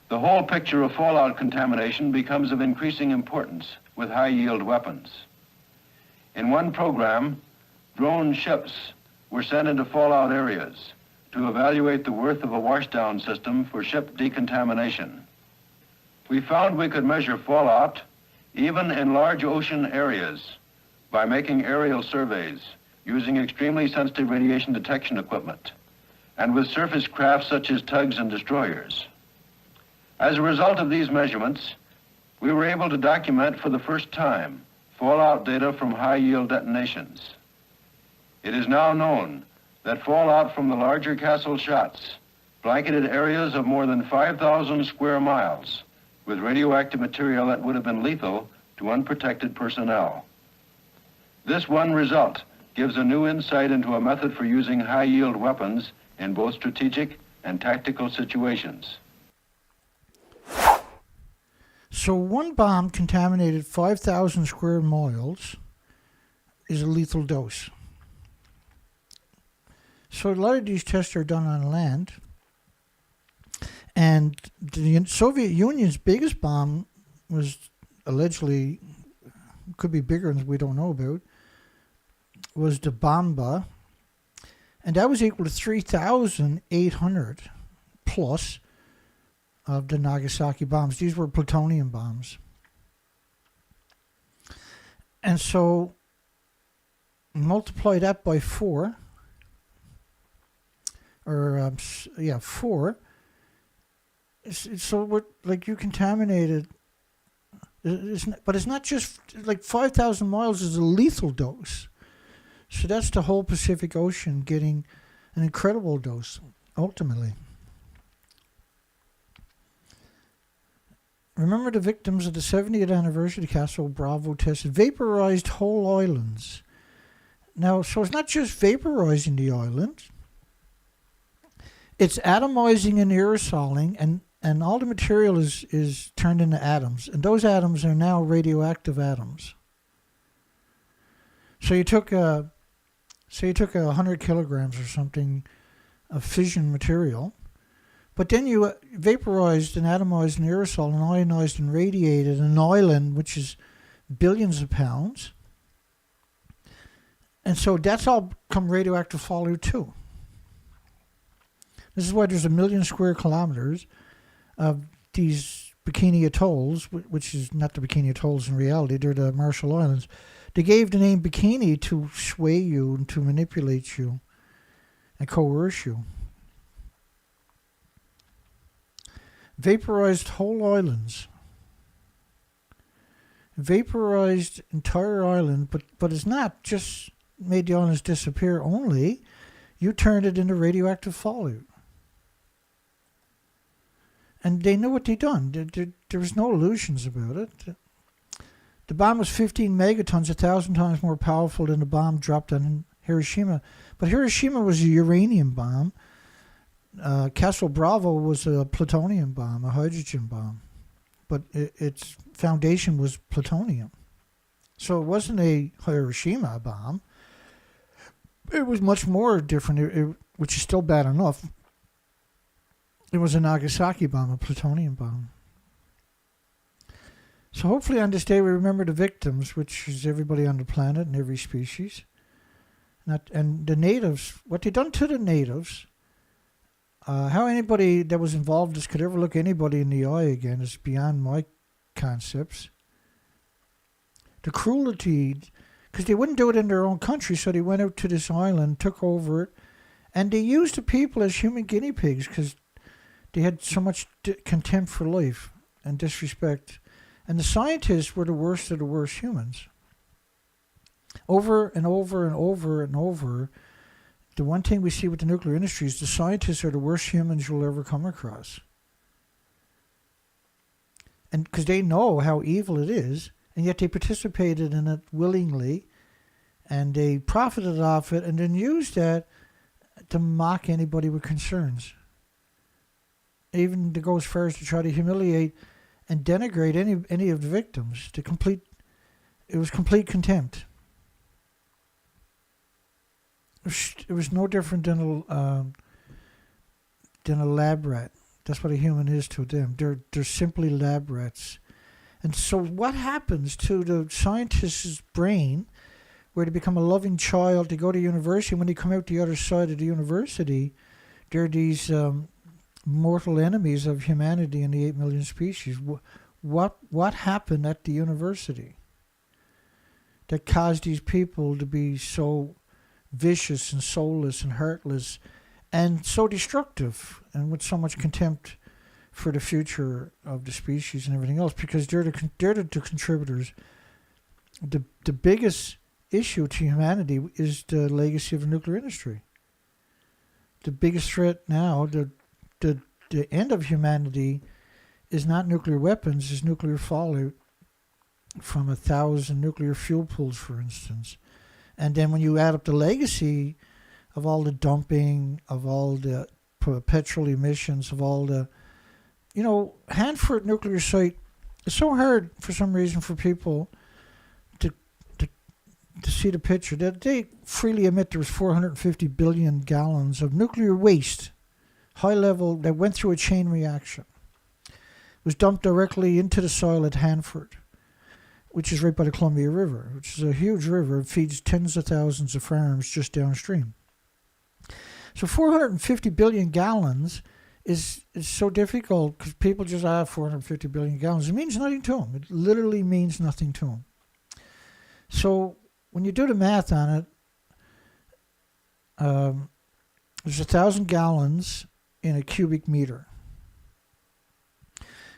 Speaker 2: The whole picture of fallout contamination becomes of increasing importance with high-yield weapons. In one program, drone ships were sent into fallout areas to evaluate the worth of a washdown system for ship decontamination. We found we could measure fallout even in large ocean areas by making aerial surveys using extremely sensitive radiation detection equipment and with surface craft such as tugs and destroyers. As a result of these measurements, we were able to document for the first time fallout data from high-yield detonations. It is now known that fallout from the larger castle shots blanketed areas of more than 5,000 square miles with radioactive material that would have been lethal to unprotected personnel. This one result gives a new insight into a method for using high-yield weapons in both strategic and tactical situations.
Speaker 1: So one bomb contaminated 5,000 square miles is a lethal dose. So a lot of these tests are done on land. And the Soviet Union's biggest bomb was allegedly, could be bigger than we don't know about, was the Bomba. And that was equal to 3,800 plus of the Nagasaki bombs. These were plutonium bombs. And so multiply that by 4, or 4. So what, like, you contaminated, but it's not just, like, 5,000 miles is a lethal dose. So that's the whole Pacific Ocean getting an incredible dose, ultimately. Remember the victims of the 70th anniversary of the Castle Bravo tested vaporized whole islands. Now, so it's not just vaporizing the island. It's atomizing and aerosoling, and all the material is turned into atoms. And those atoms are now radioactive atoms. So you took 100 kilograms or something of fission material, but then you vaporized and atomized and aerosol and ionized and radiated an island, which is billions of pounds. And so that's all come radioactive fallout too. This is why there's 1 million square kilometers of these Bikini Atolls, which is not the Bikini Atolls in reality, they're the Marshall Islands. They gave the name Bikini to sway you and to manipulate you and coerce you. Vaporized whole islands. Vaporized entire island, but it's not just made the islands disappear only. You turned it into radioactive fallout. And they knew what they'd done. There was no illusions about it. The bomb was 15 megatons, 1,000 times more powerful than the bomb dropped on Hiroshima. But Hiroshima was a uranium bomb. Castle Bravo was a plutonium bomb, a hydrogen bomb. But its foundation was plutonium. So it wasn't a Hiroshima bomb. It was much more different, which is still bad enough. It was a Nagasaki bomb, a plutonium bomb. So hopefully on this day we remember the victims, which is everybody on the planet and every species. And the natives, what they done to the natives, how anybody that was involved in this could ever look anybody in the eye again is beyond my concepts. The cruelty, because they wouldn't do it in their own country, so they went out to this island, took over it, and they used the people as human guinea pigs because they had so much contempt for life and disrespect. And the scientists were the worst of the worst humans. Over and over and over and over, the one thing we see with the nuclear industry is the scientists are the worst humans you'll ever come across. And because they know how evil it is, and yet they participated in it willingly, and they profited off it, and then used that to mock anybody with concerns. Even to go as far as to try to humiliate and denigrate any of the victims. It was complete contempt. It was no different than a lab rat. That's what a human is to them. They're simply lab rats. And so what happens to the scientist's brain, where they become a loving child, they go to university, when they come out the other side of the university, they're these mortal enemies of humanity and the 8 million species. What happened at the university that caused these people to be so vicious and soulless and heartless and so destructive and with so much contempt for the future of the species and everything else? Because they're the contributors. The biggest issue to humanity is the legacy of the nuclear industry. The biggest threat now, the end of humanity, is not nuclear weapons, is nuclear fallout from 1,000 nuclear fuel pools, for instance. And then when you add up the legacy of all the dumping, of all the petrol emissions, of all the, Hanford nuclear site, it's so hard for some reason for people to see the picture. That they freely admit there was 450 billion gallons of nuclear waste, high level, that went through a chain reaction. It was dumped directly into the soil at Hanford, which is right by the Columbia River, which is a huge river. It feeds tens of thousands of farms just downstream. So 450 billion gallons is so difficult because people just have 450 billion gallons. It means nothing to them. It literally means nothing to them. So when you do the math on it, there's 1,000 gallons in a cubic meter.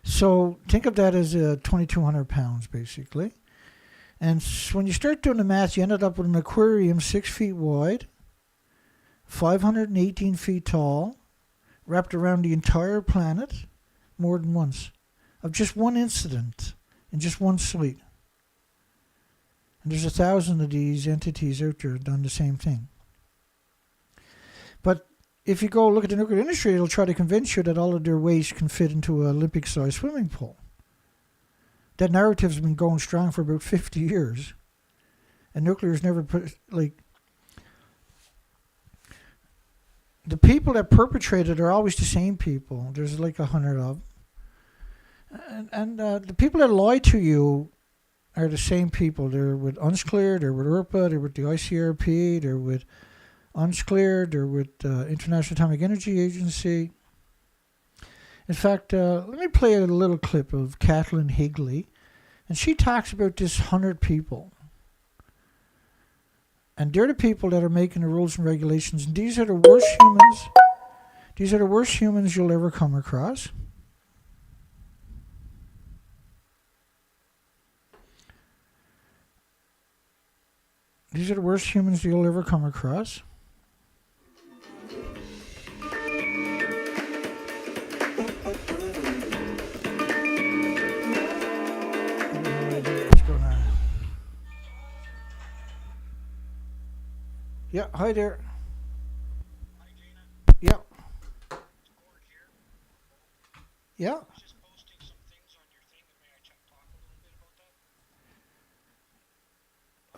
Speaker 1: So think of that as 2,200 pounds, basically. And when you start doing the math, you ended up with an aquarium 6 feet wide, 518 feet tall, wrapped around the entire planet more than once, of just one incident in just one site. And there's 1,000 of these entities out there done the same thing. But if you go look at the nuclear industry, it'll try to convince you that all of their waste can fit into an Olympic-sized swimming pool. That narrative's been going strong for about 50 years. And nuclear's never put, the people that perpetrate it are always the same people. There's 100 of them. And the people that lie to you are the same people. They're with Unsclear, they're with IRPA, they're with the ICRP, they're with Unscleared, they're with International Atomic Energy Agency. In fact, let me play a little clip of Kathleen Higley, and she talks about this 100 people. And they're the people that are making the rules and regulations, and these are the worst humans. These are the worst humans you'll ever come across. These are the worst humans you'll ever come across. Yeah, hi there.
Speaker 3: Hi, Dana.
Speaker 1: Yeah.
Speaker 3: It's Gord here.
Speaker 1: Yeah.
Speaker 3: I was just posting some things on your thing, and may I talk a little bit about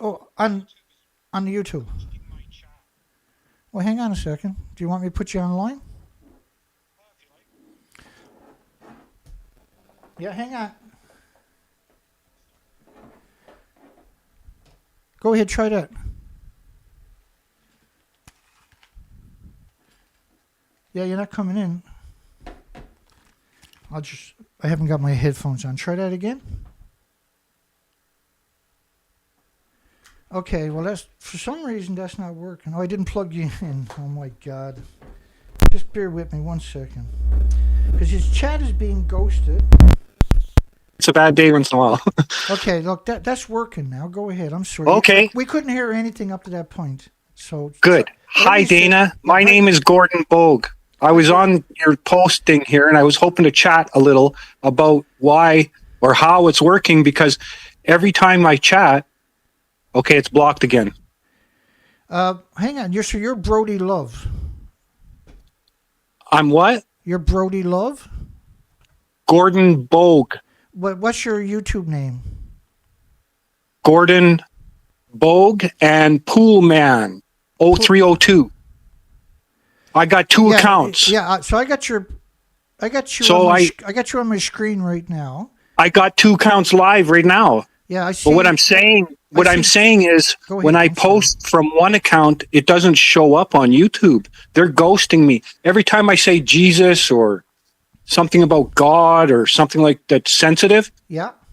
Speaker 3: that?
Speaker 1: Oh, on YouTube.
Speaker 3: Posting my chat.
Speaker 1: Well, hang on a second. Do you want me to put you online?
Speaker 3: If you like.
Speaker 1: Yeah, hang on. Go ahead, try that. Yeah, you're not coming in. I haven't got my headphones on. Try that again. Okay, well, that's for some reason that's not working. Oh, I didn't plug you in. Oh my God. Just bear with me 1 second. Because his chat is being ghosted.
Speaker 4: It's a bad day once in a while.
Speaker 1: Okay, look, that's working now. Go ahead. I'm sorry.
Speaker 4: Okay.
Speaker 1: We couldn't hear anything up to that point. So
Speaker 4: Good. Hi, Dana. My name is Gordon Bogue. I was on your posting here, and I was hoping to chat a little about why or how it's working, because every time I chat, okay, it's blocked again.
Speaker 1: Hang on. You're Brody Love.
Speaker 4: I'm what?
Speaker 1: You're Brody Love?
Speaker 4: Gordon Bogue.
Speaker 1: What's your YouTube name?
Speaker 4: Gordon Bogue and Poolman 0302. I got two accounts.
Speaker 1: Yeah, so I got you on my screen right now.
Speaker 4: I got 2 accounts live right now.
Speaker 1: Yeah, I see.
Speaker 4: But what I'm saying is when I post from one account, it doesn't show up on YouTube. They're ghosting me. Every time I say Jesus or something about God or something like that's sensitive,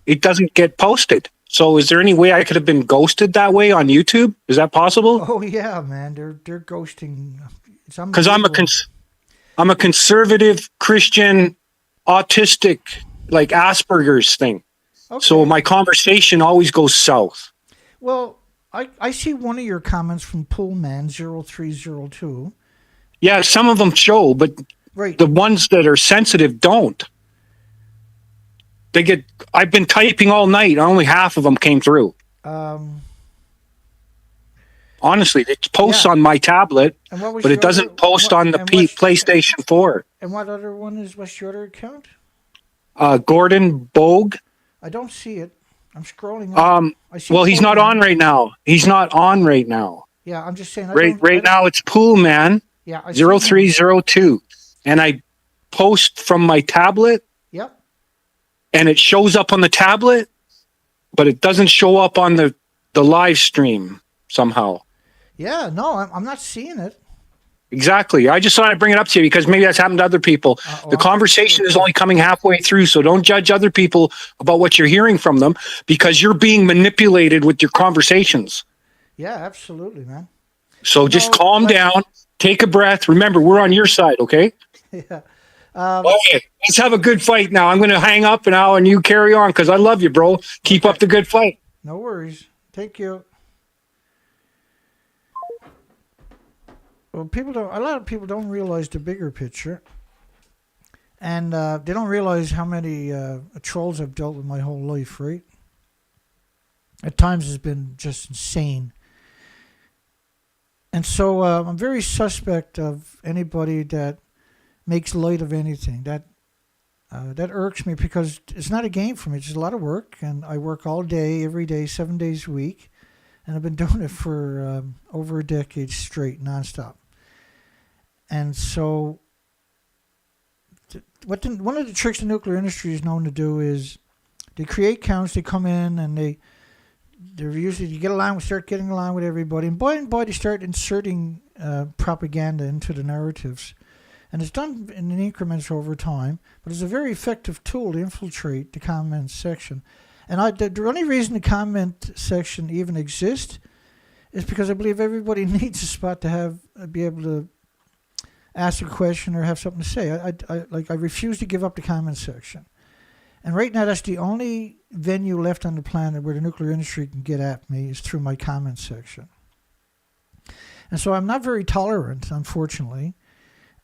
Speaker 4: it doesn't get posted. So is there any way I could have been ghosted that way on YouTube? Is that possible?
Speaker 1: Oh yeah, man. They're ghosting.
Speaker 4: Because I'm a conservative Christian, autistic, like Asperger's thing. Okay. So my conversation always goes south.
Speaker 1: Well, I see one of your comments from Pullman 0302.
Speaker 4: Yeah, some of them show, but the ones that are sensitive don't. I've been typing all night. Only half of them came through. Honestly, it posts on my tablet, but it doesn't post on the PlayStation 4.
Speaker 1: And what other one is? What's your other account?
Speaker 4: Gordon Bogue.
Speaker 1: I don't see it. I'm scrolling up.
Speaker 4: Well, he's not on right now. He's not on right now.
Speaker 1: Yeah, I'm just saying.
Speaker 4: Right now, it's Poolman 0302. And I post from my tablet.
Speaker 1: Yep.
Speaker 4: And it shows up on the tablet, but it doesn't show up on the live stream somehow.
Speaker 1: Yeah, no, I'm not seeing it.
Speaker 4: Exactly. I just thought I'd bring it up to you because maybe that's happened to other people. The conversation is only coming halfway through, so don't judge other people about what you're hearing from them because you're being manipulated with your conversations.
Speaker 1: Yeah, absolutely, man.
Speaker 4: So just calm down, take a breath. Remember, we're on your side, okay?
Speaker 1: Yeah.
Speaker 4: Okay, let's have a good fight now. I'm going to hang up now and you carry on because I love you, bro. Keep up the good fight.
Speaker 1: No worries. Thank you. Well, a lot of people don't realize the bigger picture, and they don't realize how many trolls I've dealt with my whole life, right? At times it's been just insane. And so I'm very suspect of anybody that makes light of anything. That irks me because it's not a game for me. It's a lot of work, and I work all day, every day, 7 days a week. And I've been doing it for over a decade straight, nonstop. And so one of the tricks the nuclear industry is known to do is they create counts, they come in, and they're usually, start getting along with everybody. And by they start inserting propaganda into the narratives. And it's done in increments over time, but it's a very effective tool to infiltrate the comment section. And the only reason the comment section even exists is because I believe everybody needs a spot to be able to ask a question or have something to say. I refuse to give up the comment section. And right now, that's the only venue left on the planet where the nuclear industry can get at me is through my comment section. And so I'm not very tolerant, unfortunately.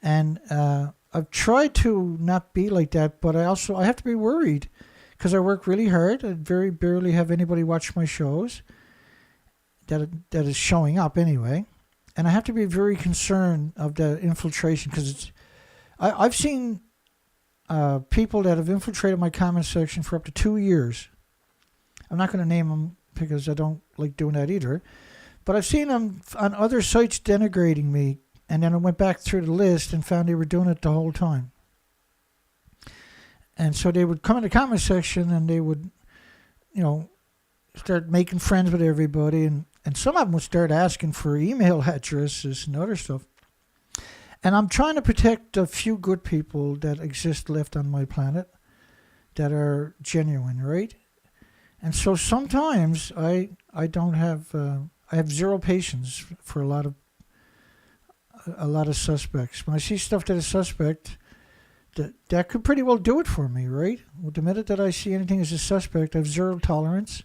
Speaker 1: And I've tried to not be like that, but I have to be worried because I work really hard. I very barely have anybody watch my shows that is showing up anyway. And I have to be very concerned of the infiltration because I've seen people that have infiltrated my comment section for up to 2 years. I'm not going to name them because I don't like doing that either. But I've seen them on other sites denigrating me. And then I went back through the list and found they were doing it the whole time. And so they would come in the comment section and they would, start making friends with everybody. And some of them would start asking for email addresses and other stuff. And I'm trying to protect a few good people that exist left on my planet that are genuine, right? And so sometimes I don't have I have zero patience for a lot of suspects. When I see stuff that is suspect, that could pretty well do it for me, right? Well, the minute that I see anything as a suspect, I have zero tolerance.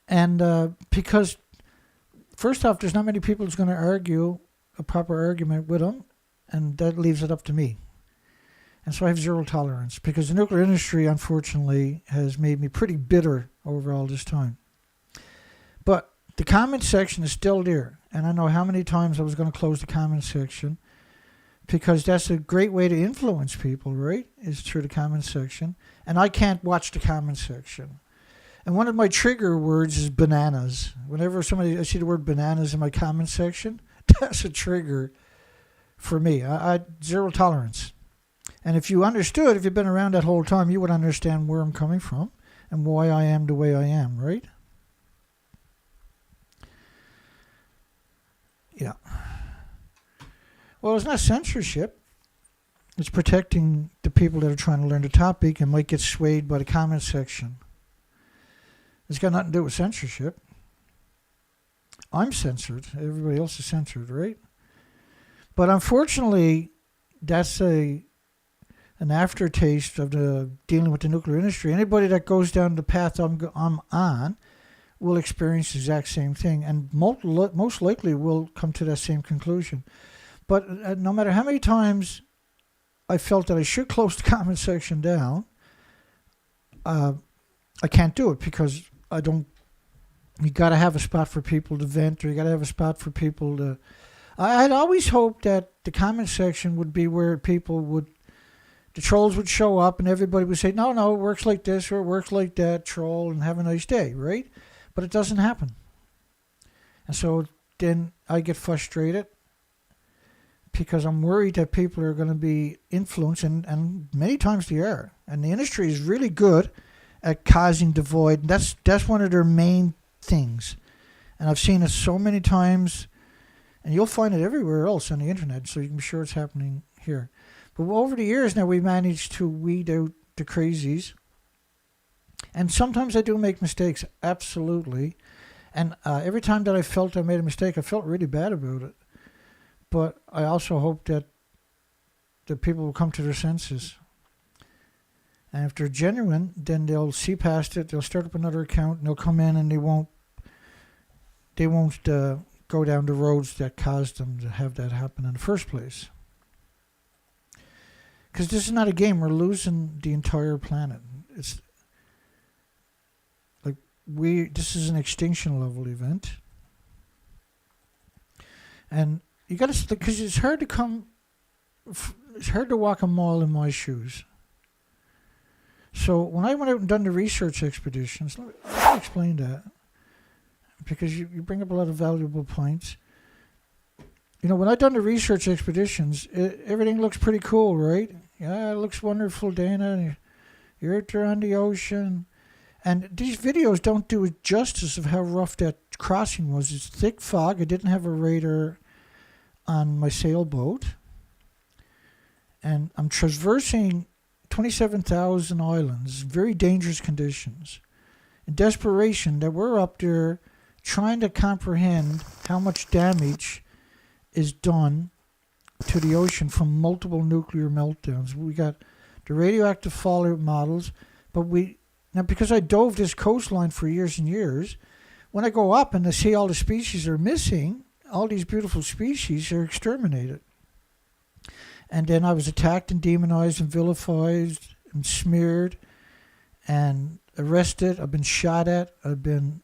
Speaker 1: And because, first off, there's not many people who's going to argue a proper argument with them, and that leaves it up to me. And so I have zero tolerance because the nuclear industry, unfortunately, has made me pretty bitter over all this time. But the comment section is still there, and I know how many times I was going to close the comment section because that's a great way to influence people, right? Is through the comment section. And I can't watch the comment section. And one of my trigger words is bananas. Whenever I see the word bananas in my comment section, that's a trigger for me. I zero tolerance. And if you've been around that whole time, you would understand where I'm coming from and why I am the way I am, right? Yeah. Well, it's not censorship. It's protecting the people that are trying to learn the topic and might get swayed by the comment section. It's got nothing to do with censorship. I'm censored. Everybody else is censored, right? But unfortunately, that's an aftertaste of the dealing with the nuclear industry. Anybody that goes down the path I'm on will experience the exact same thing, and most likely will come to that same conclusion. But no matter how many times I felt that I should close the comment section down, I can't do it because you got to have a spot for people to vent, or you got to have a spot for people to... I'd always hoped that the comment section would be where the trolls would show up and everybody would say, no, it works like this or it works like that, troll, and have a nice day, right? But it doesn't happen. And so then I get frustrated because I'm worried that people are going to be influenced, and many times they are. And the industry is really good at causing divide. That's one of their main things. And I've seen it so many times, and you'll find it everywhere else on the internet, so you can be sure it's happening here. But over the years now, we've managed to weed out the crazies. And sometimes I do make mistakes, absolutely. And every time that I felt I made a mistake, I felt really bad about it. But I also hope that the people will come to their senses. And if they're genuine, then they'll see past it. They'll start up another account, and they'll come in, and they won't go down the roads that caused them to have that happen in the first place. Because this is not a game. We're losing the entire planet. It's like this is an extinction level event. And you got to, because it's hard to walk a mile in my shoes. So when I went out and done the research expeditions, let me explain that, because you bring up a lot of valuable points. When I done the research expeditions, everything looks pretty cool, right? Yeah, it looks wonderful, Dana. You're out there on the ocean. And these videos don't do it justice of how rough that crossing was. It's thick fog. I didn't have a radar on my sailboat. And I'm traversing 27,000 islands, very dangerous conditions. In desperation that we're up there trying to comprehend how much damage is done to the ocean from multiple nuclear meltdowns. We got the radioactive fallout models, but now because I dove this coastline for years and years, when I go up and I see all the species are missing, all these beautiful species are exterminated. And then I was attacked and demonized and vilified and smeared and arrested. I've been shot at. I've been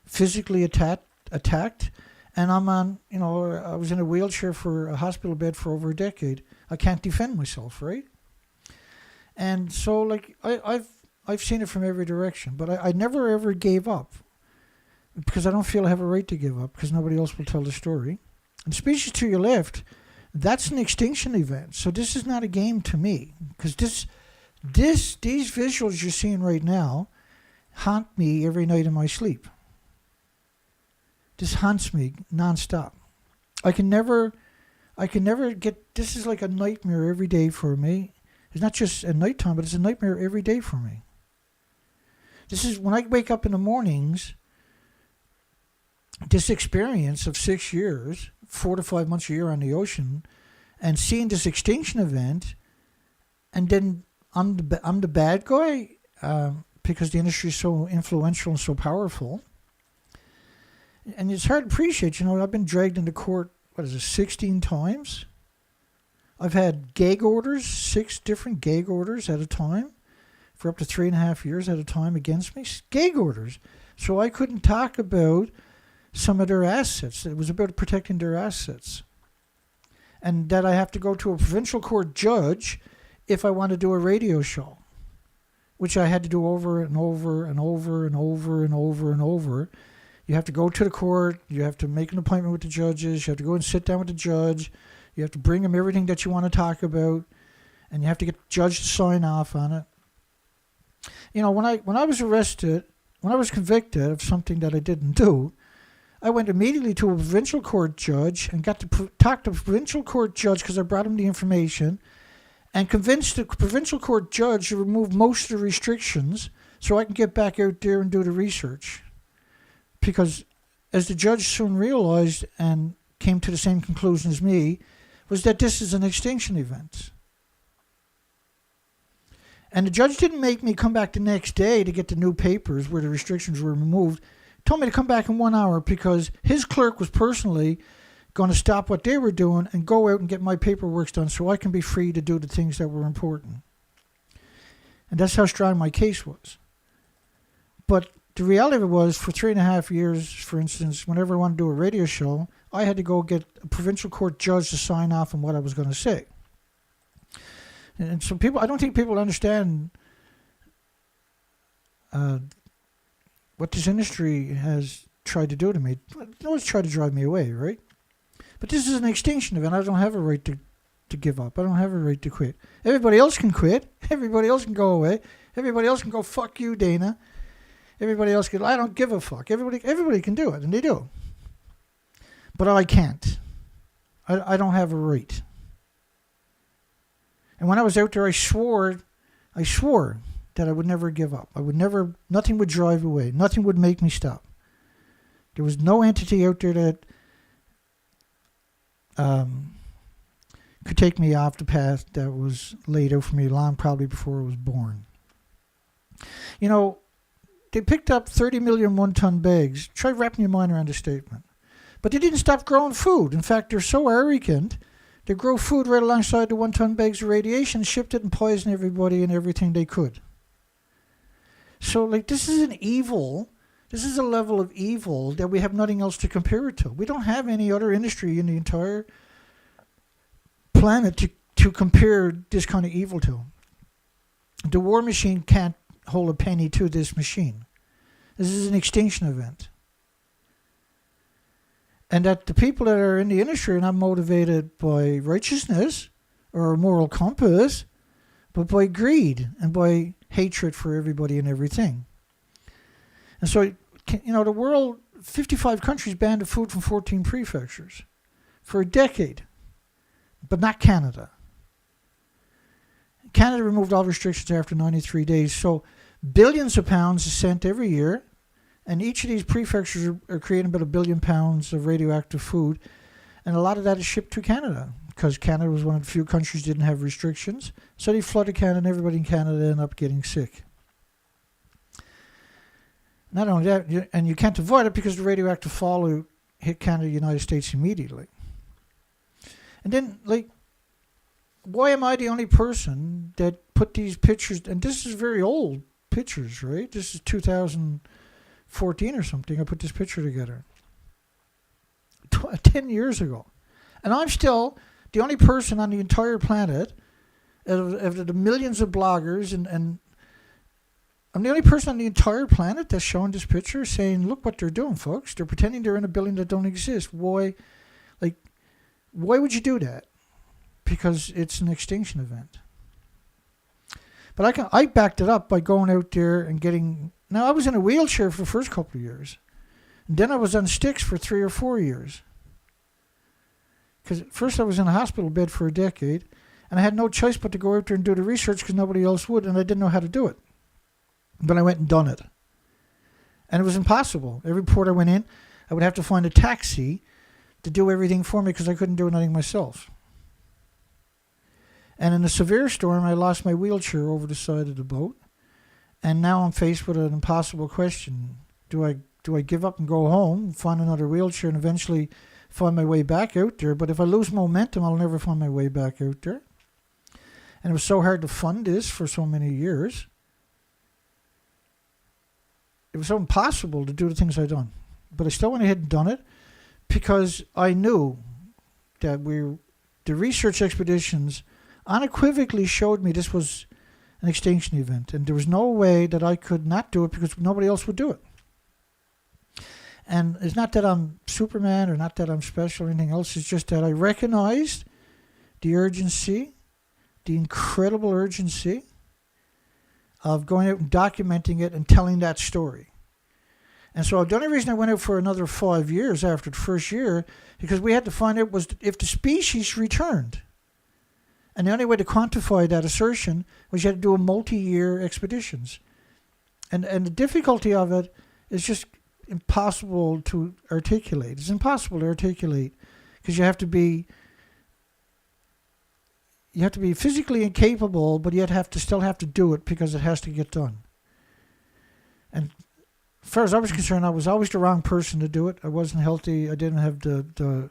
Speaker 1: physically attacked. And I'm on, I was in a wheelchair for a hospital bed for over a decade. I can't defend myself, right? And so, I've seen it from every direction. But I never, ever gave up because I don't feel I have a right to give up because nobody else will tell the story. And species to your left, That's an extinction event. So this is not a game to me, because these visuals you're seeing right now haunt me every night in my sleep. This haunts me nonstop. I can never get. This is like a nightmare every day for me. It's not just at nighttime, but it's a nightmare every day for me. This is when I wake up in the mornings. This experience of 6 years, 4 to 5 months a year on the ocean, and seeing this extinction event, and then I'm the bad guy because the industry is so influential and so powerful. And it's hard to appreciate. I've been dragged into court. 16 times? I've had gag orders, 6 different gag orders at a time, for up to 3.5 years at a time against me. Gag orders, so I couldn't talk about some of their assets. It was about protecting their assets. And that I have to go to a provincial court judge if I want to do a radio show, which I had to do over and over and over and over and over and over. You have to go to the court, you have to make an appointment with the judges, you have to go and sit down with the judge, you have to bring him everything that you want to talk about, and you have to get the judge to sign off on it. When I was arrested, when I was convicted of something that I didn't do, I went immediately to a provincial court judge and got to talk to the provincial court judge because I brought him the information, and convinced the provincial court judge to remove most of the restrictions so I can get back out there and do the research. Because as the judge soon realized and came to the same conclusion as me, was that this is an extinction event. And the judge didn't make me come back the next day to get the new papers where the restrictions were removed. Told me to come back in 1 hour because his clerk was personally going to stop what they were doing and go out and get my paperwork done so I can be free to do the things that were important. And that's how strong my case was. But the reality of it was, for 3.5 years, for instance, whenever I wanted to do a radio show, I had to go get a provincial court judge to sign off on what I was going to say. And so I don't think people understand what this industry has tried to do to me. They always try to drive me away, right? But this is an extinction event. I don't have a right to give up. I don't have a right to quit. Everybody else can quit. Everybody else can go away. Everybody else can go, fuck you, Dana. Everybody else can, I don't give a fuck. Everybody can do it, and they do. But I can't. I don't have a right. And when I was out there, I swore that I would never give up. Nothing would drive away. Nothing would make me stop. There was no entity out there that could take me off the path that was laid out for me long, probably before I was born. They picked up 30 million one-ton bags. Try wrapping your mind around this statement. But they didn't stop growing food. In fact, they're so arrogant, they grow food right alongside the one-ton bags of radiation, shipped it and poisoned everybody and everything they could. So, this is an evil. This is a level of evil that we have nothing else to compare it to. We don't have any other industry in the entire planet to compare this kind of evil to. The war machine can't hold a penny to this machine. This is an extinction event. And that the people that are in the industry are not motivated by righteousness or a moral compass, but by greed and by hatred for everybody and everything. And so, the world, 55 countries banned the food from 14 prefectures for a decade, but not Canada. Canada removed all restrictions after 93 days. So billions of pounds is sent every year, and each of these prefectures are creating about 1 billion pounds of radioactive food, and a lot of that is shipped to Canada because Canada was one of the few countries that didn't have restrictions. So they flooded Canada, and everybody in Canada ended up getting sick. Not only that, and you can't avoid it because the radioactive fallout hit Canada and the United States immediately. And then, why am I the only person that put these pictures, and this is very old pictures, right? This is 2014 or something. I put this picture together 10 years ago. And I'm still the only person on the entire planet, of the millions of bloggers, and I'm the only person on the entire planet that's showing this picture saying, look what they're doing, folks. They're pretending they're in a building that don't exist. Why would you do that? because it's an extinction event. But I backed it up by going out there and getting... Now, I was in a wheelchair for the first couple of years. And then I was on sticks for 3 or 4 years. Because first I was in a hospital bed for a decade, and I had no choice but to go out there and do the research because nobody else would, and I didn't know how to do it. But I went and done it. And it was impossible. Every port I went in, I would have to find a taxi to do everything for me because I couldn't do anything myself. And in a severe storm, I lost my wheelchair over the side of the boat. And now I'm faced with an impossible question. Do I give up and go home, find another wheelchair, and eventually find my way back out there? But if I lose momentum, I'll never find my way back out there. And it was so hard to fund this for so many years. It was so impossible to do the things I'd done. But I still went ahead and done it because I knew that the research expeditions unequivocally showed me this was an extinction event. And there was no way that I could not do it because nobody else would do it. And it's not that I'm Superman or not that I'm special or anything else. It's just that I recognized the urgency, the incredible urgency of going out and documenting it and telling that story. And so the only reason I went out for another 5 years after the first year, because we had to find out was if the species returned. And the only way to quantify that assertion was you had to do a multi-year expeditions. And the difficulty of it is just impossible to articulate. It's impossible to articulate because you have to be physically incapable, but yet still have to do it because it has to get done. And as far as I was concerned, I was always the wrong person to do it. I wasn't healthy. I didn't have the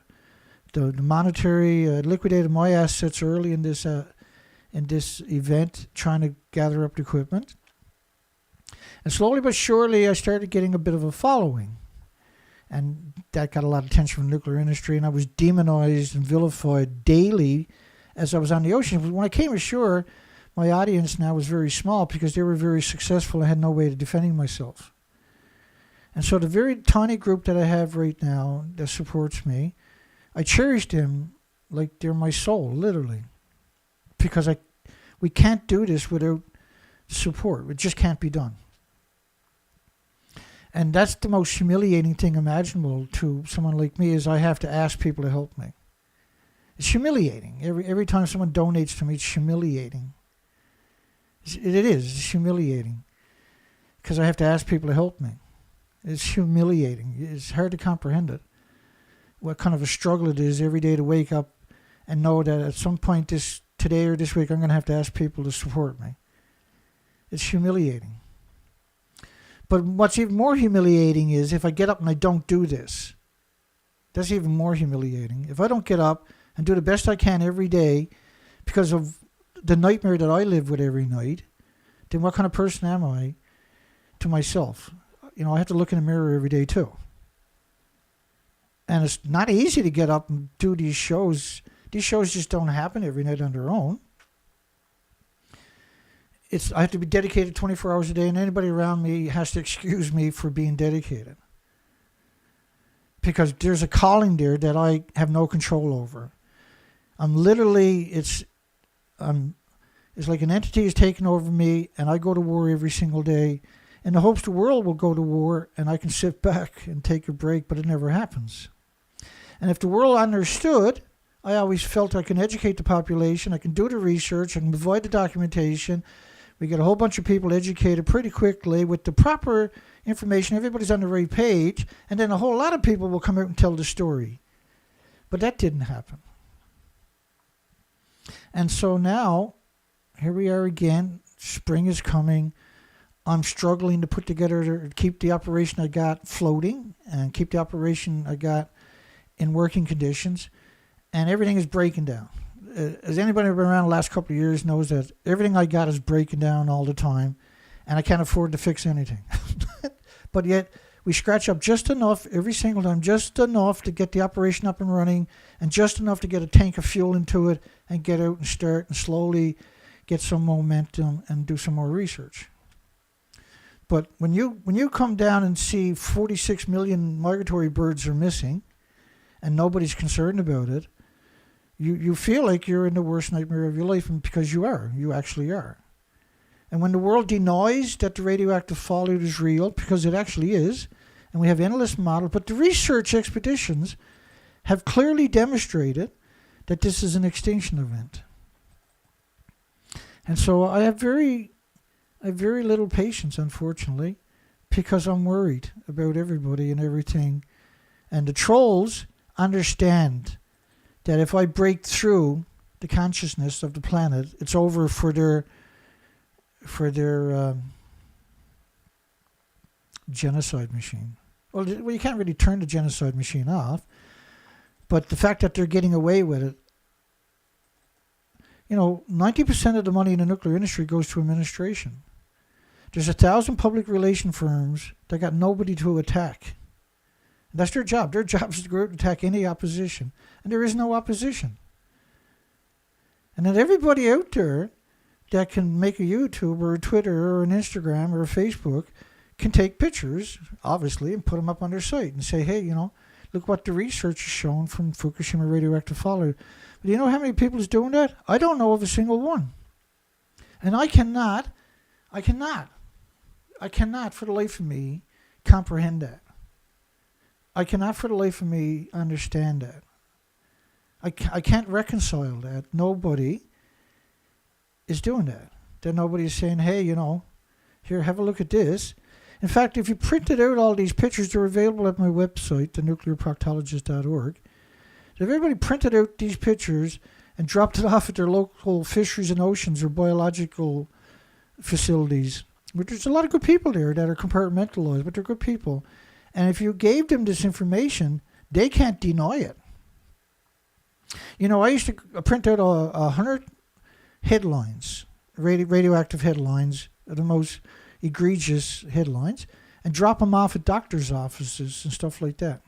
Speaker 1: monetary. I liquidated my assets early in this event, trying to gather up the equipment. And slowly but surely, I started getting a bit of a following. And that got a lot of attention from the nuclear industry, and I was demonized and vilified daily as I was on the ocean. When I came ashore, my audience now was very small because they were very successful. I had no way of defending myself. And so the very tiny group that I have right now that supports me, I cherish them like they're my soul, literally. Because we can't do this without support. It just can't be done. And that's the most humiliating thing imaginable to someone like me is I have to ask people to help me. It's humiliating. Every time someone donates to me, it's humiliating. It is. It's humiliating. Because I have to ask people to help me. It's humiliating. It's hard to comprehend it. What kind of a struggle it is every day to wake up and know that at some point today or this week I'm going to have to ask people to support me. It's humiliating. But what's even more humiliating is if I get up and I don't do this. That's even more humiliating. If I don't get up and do the best I can every day because of the nightmare that I live with every night, then what kind of person am I to myself? I have to look in the mirror every day too. And it's not easy to get up and do these shows. These shows just don't happen every night on their own. I have to be dedicated 24 hours a day, and anybody around me has to excuse me for being dedicated. Because there's a calling there that I have no control over. It's like an entity is taking over me, and I go to war every single day, in the hopes the world will go to war, and I can sit back and take a break, but it never happens. And if the world understood, I always felt I can educate the population, I can do the research, I can provide the documentation. We get a whole bunch of people educated pretty quickly with the proper information. Everybody's on the right page. And then a whole lot of people will come out and tell the story. But that didn't happen. And so now, here we are again. Spring is coming. I'm struggling to put together, to keep the operation I got floating and keep the operation I got in working conditions. And everything is breaking down. As anybody who's been around the last couple of years knows that everything I got is breaking down all the time, and I can't afford to fix anything. But yet, we scratch up just enough every single time, just enough to get the operation up and running, and just enough to get a tank of fuel into it, and get out and start and slowly get some momentum and do some more research. But when you come down and see 46 million migratory birds are missing, and nobody's concerned about it, You feel like you're in the worst nightmare of your life, and because you are. You actually are. And when the world denies that the radioactive fallout is real, because it actually is, and we have endless models, but the research expeditions have clearly demonstrated that this is an extinction event. And so I have very little patience, unfortunately, because I'm worried about everybody and everything. And the trolls understand that if I break through the consciousness of the planet, it's over for their genocide machine. Well, you can't really turn the genocide machine off, but the fact that they're getting away with it, 90% of the money in the nuclear industry goes to administration. There's 1,000 public relation firms that got nobody to attack. And that's their job. Their job is to go out and attack any opposition. And there is no opposition. And then everybody out there that can make a YouTube or a Twitter or an Instagram or a Facebook can take pictures, obviously, and put them up on their site and say, hey, look what the research has shown from Fukushima radioactive fallout. But do you know how many people is doing that? I don't know of a single one. And I cannot for the life of me comprehend that. I cannot for the life of me understand that. I can't reconcile that. Nobody is doing that. That nobody is saying, hey, here, have a look at this. In fact, if you printed out all these pictures, they're available at my website, thenuclearproctologist.org. If everybody printed out these pictures and dropped it off at their local fisheries and oceans or biological facilities, but there's a lot of good people there that are compartmentalized, but they're good people. And if you gave them this information, they can't deny it. I used to print out 100 headlines, radioactive headlines, the most egregious headlines, and drop them off at doctors' offices and stuff like that.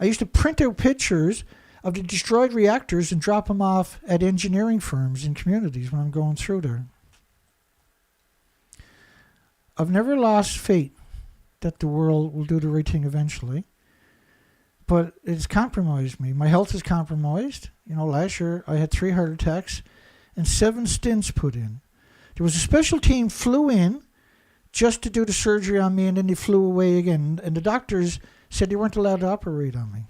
Speaker 1: I used to print out pictures of the destroyed reactors and drop them off at engineering firms in communities when I'm going through there. I've never lost faith that the world will do the right thing eventually, but it's compromised me. My health is compromised. Last year I had 3 heart attacks and 7 stents put in. There was a special team flew in just to do the surgery on me, and then they flew away again. And the doctors said they weren't allowed to operate on me.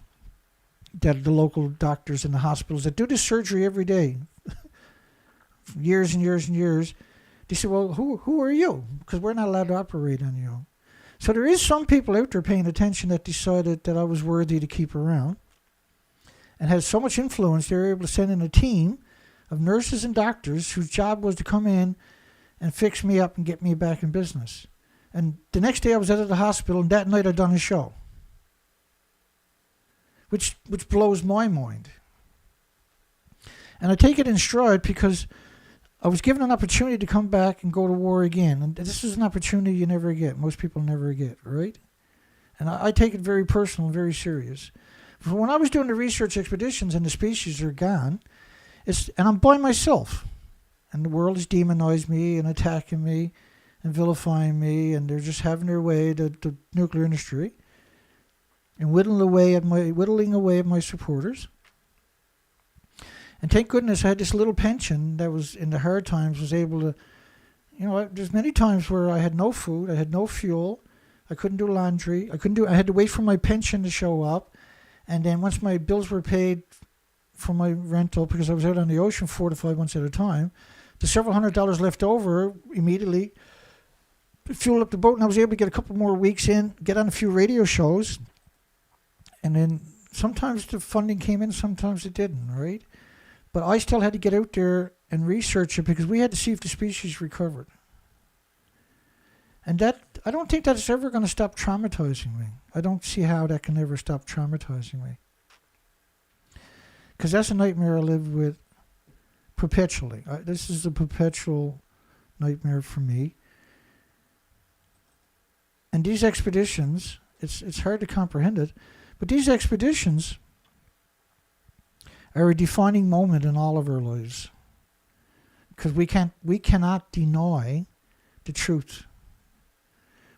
Speaker 1: That the local doctors in the hospitals that do this surgery every day, years and years and years, they said, well, who are you? Because we're not allowed to operate on you. So there is some people out there paying attention that decided that I was worthy to keep around and had so much influence they were able to send in a team of nurses and doctors whose job was to come in and fix me up and get me back in business. And the next day I was out of the hospital, and that night I'd done a show, which blows my mind. And I take it in stride because I was given an opportunity to come back and go to war again. And this is an opportunity you never get. Most people never get, right? And I take it very personal and very serious. For when I was doing the research expeditions and the species are gone, and I'm by myself. And the world has demonized me and attacking me and vilifying me, and they're just having their way, the nuclear industry, and whittling away at my supporters. And thank goodness I had this little pension that was, in the hard times, was able to, there's many times where I had no food, I had no fuel, I couldn't do laundry, I had to wait for my pension to show up, and then once my bills were paid for my rental, because I was out on the ocean 4 to 5 months at a time, the several $100s left over immediately fueled up the boat, and I was able to get a couple more weeks in, get on a few radio shows, and then sometimes the funding came in, sometimes it didn't, right? But I still had to get out there and research it because we had to see if the species recovered. And that, I don't think that's ever going to stop traumatizing me. I don't see how that can ever stop traumatizing me. Because that's a nightmare I live with perpetually. This is a perpetual nightmare for me. And these expeditions, it's hard to comprehend it, but these expeditions are a defining moment in all of our lives. Because we cannot deny the truth.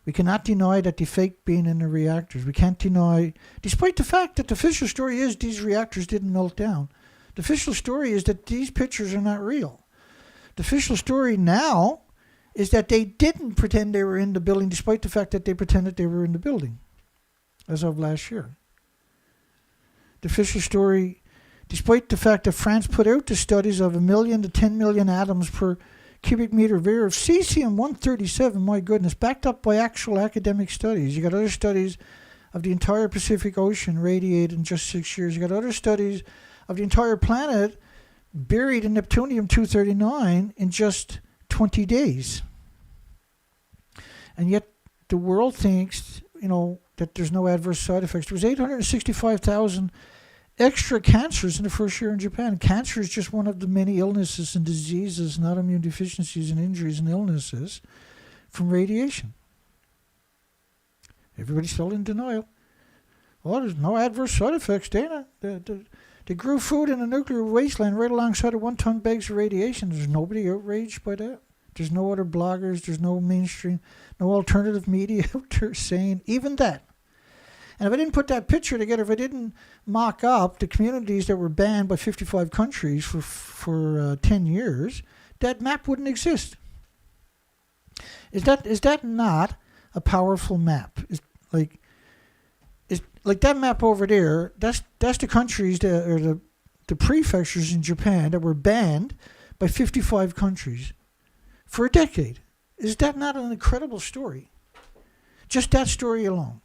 Speaker 1: We cannot deny that the fake being in the reactors. We can't deny, despite the fact that the official story is these reactors didn't melt down. The official story is that these pictures are not real. The official story now is that they didn't pretend they were in the building, despite the fact that they pretended they were in the building as of last year. The official story, despite the fact that France put out the studies of 1 million to 10 million atoms per cubic meter of air of cesium-137, my goodness, backed up by actual academic studies. You got other studies of the entire Pacific Ocean radiated in just 6 years. You got other studies of the entire planet buried in Neptunium-239 in just 20 days. And yet the world thinks, that there's no adverse side effects. There was 865,000 extra cancers in the first year in Japan. Cancer is just one of the many illnesses and diseases, not immune deficiencies and injuries and illnesses from radiation. Everybody's still in denial. Well, there's no adverse side effects, Dana. They grew food in a nuclear wasteland right alongside of 1-ton bags of radiation. There's nobody outraged by that. There's no other bloggers. There's no mainstream, no alternative media out there saying even that. And if I didn't put that picture together, if I didn't mock up the communities that were banned by 55 countries for 10 years, that map wouldn't exist. Is that not a powerful map? Is like that map over there? That's the countries that are the prefectures in Japan that were banned by 55 countries for a decade. Is that not an incredible story? Just that story alone.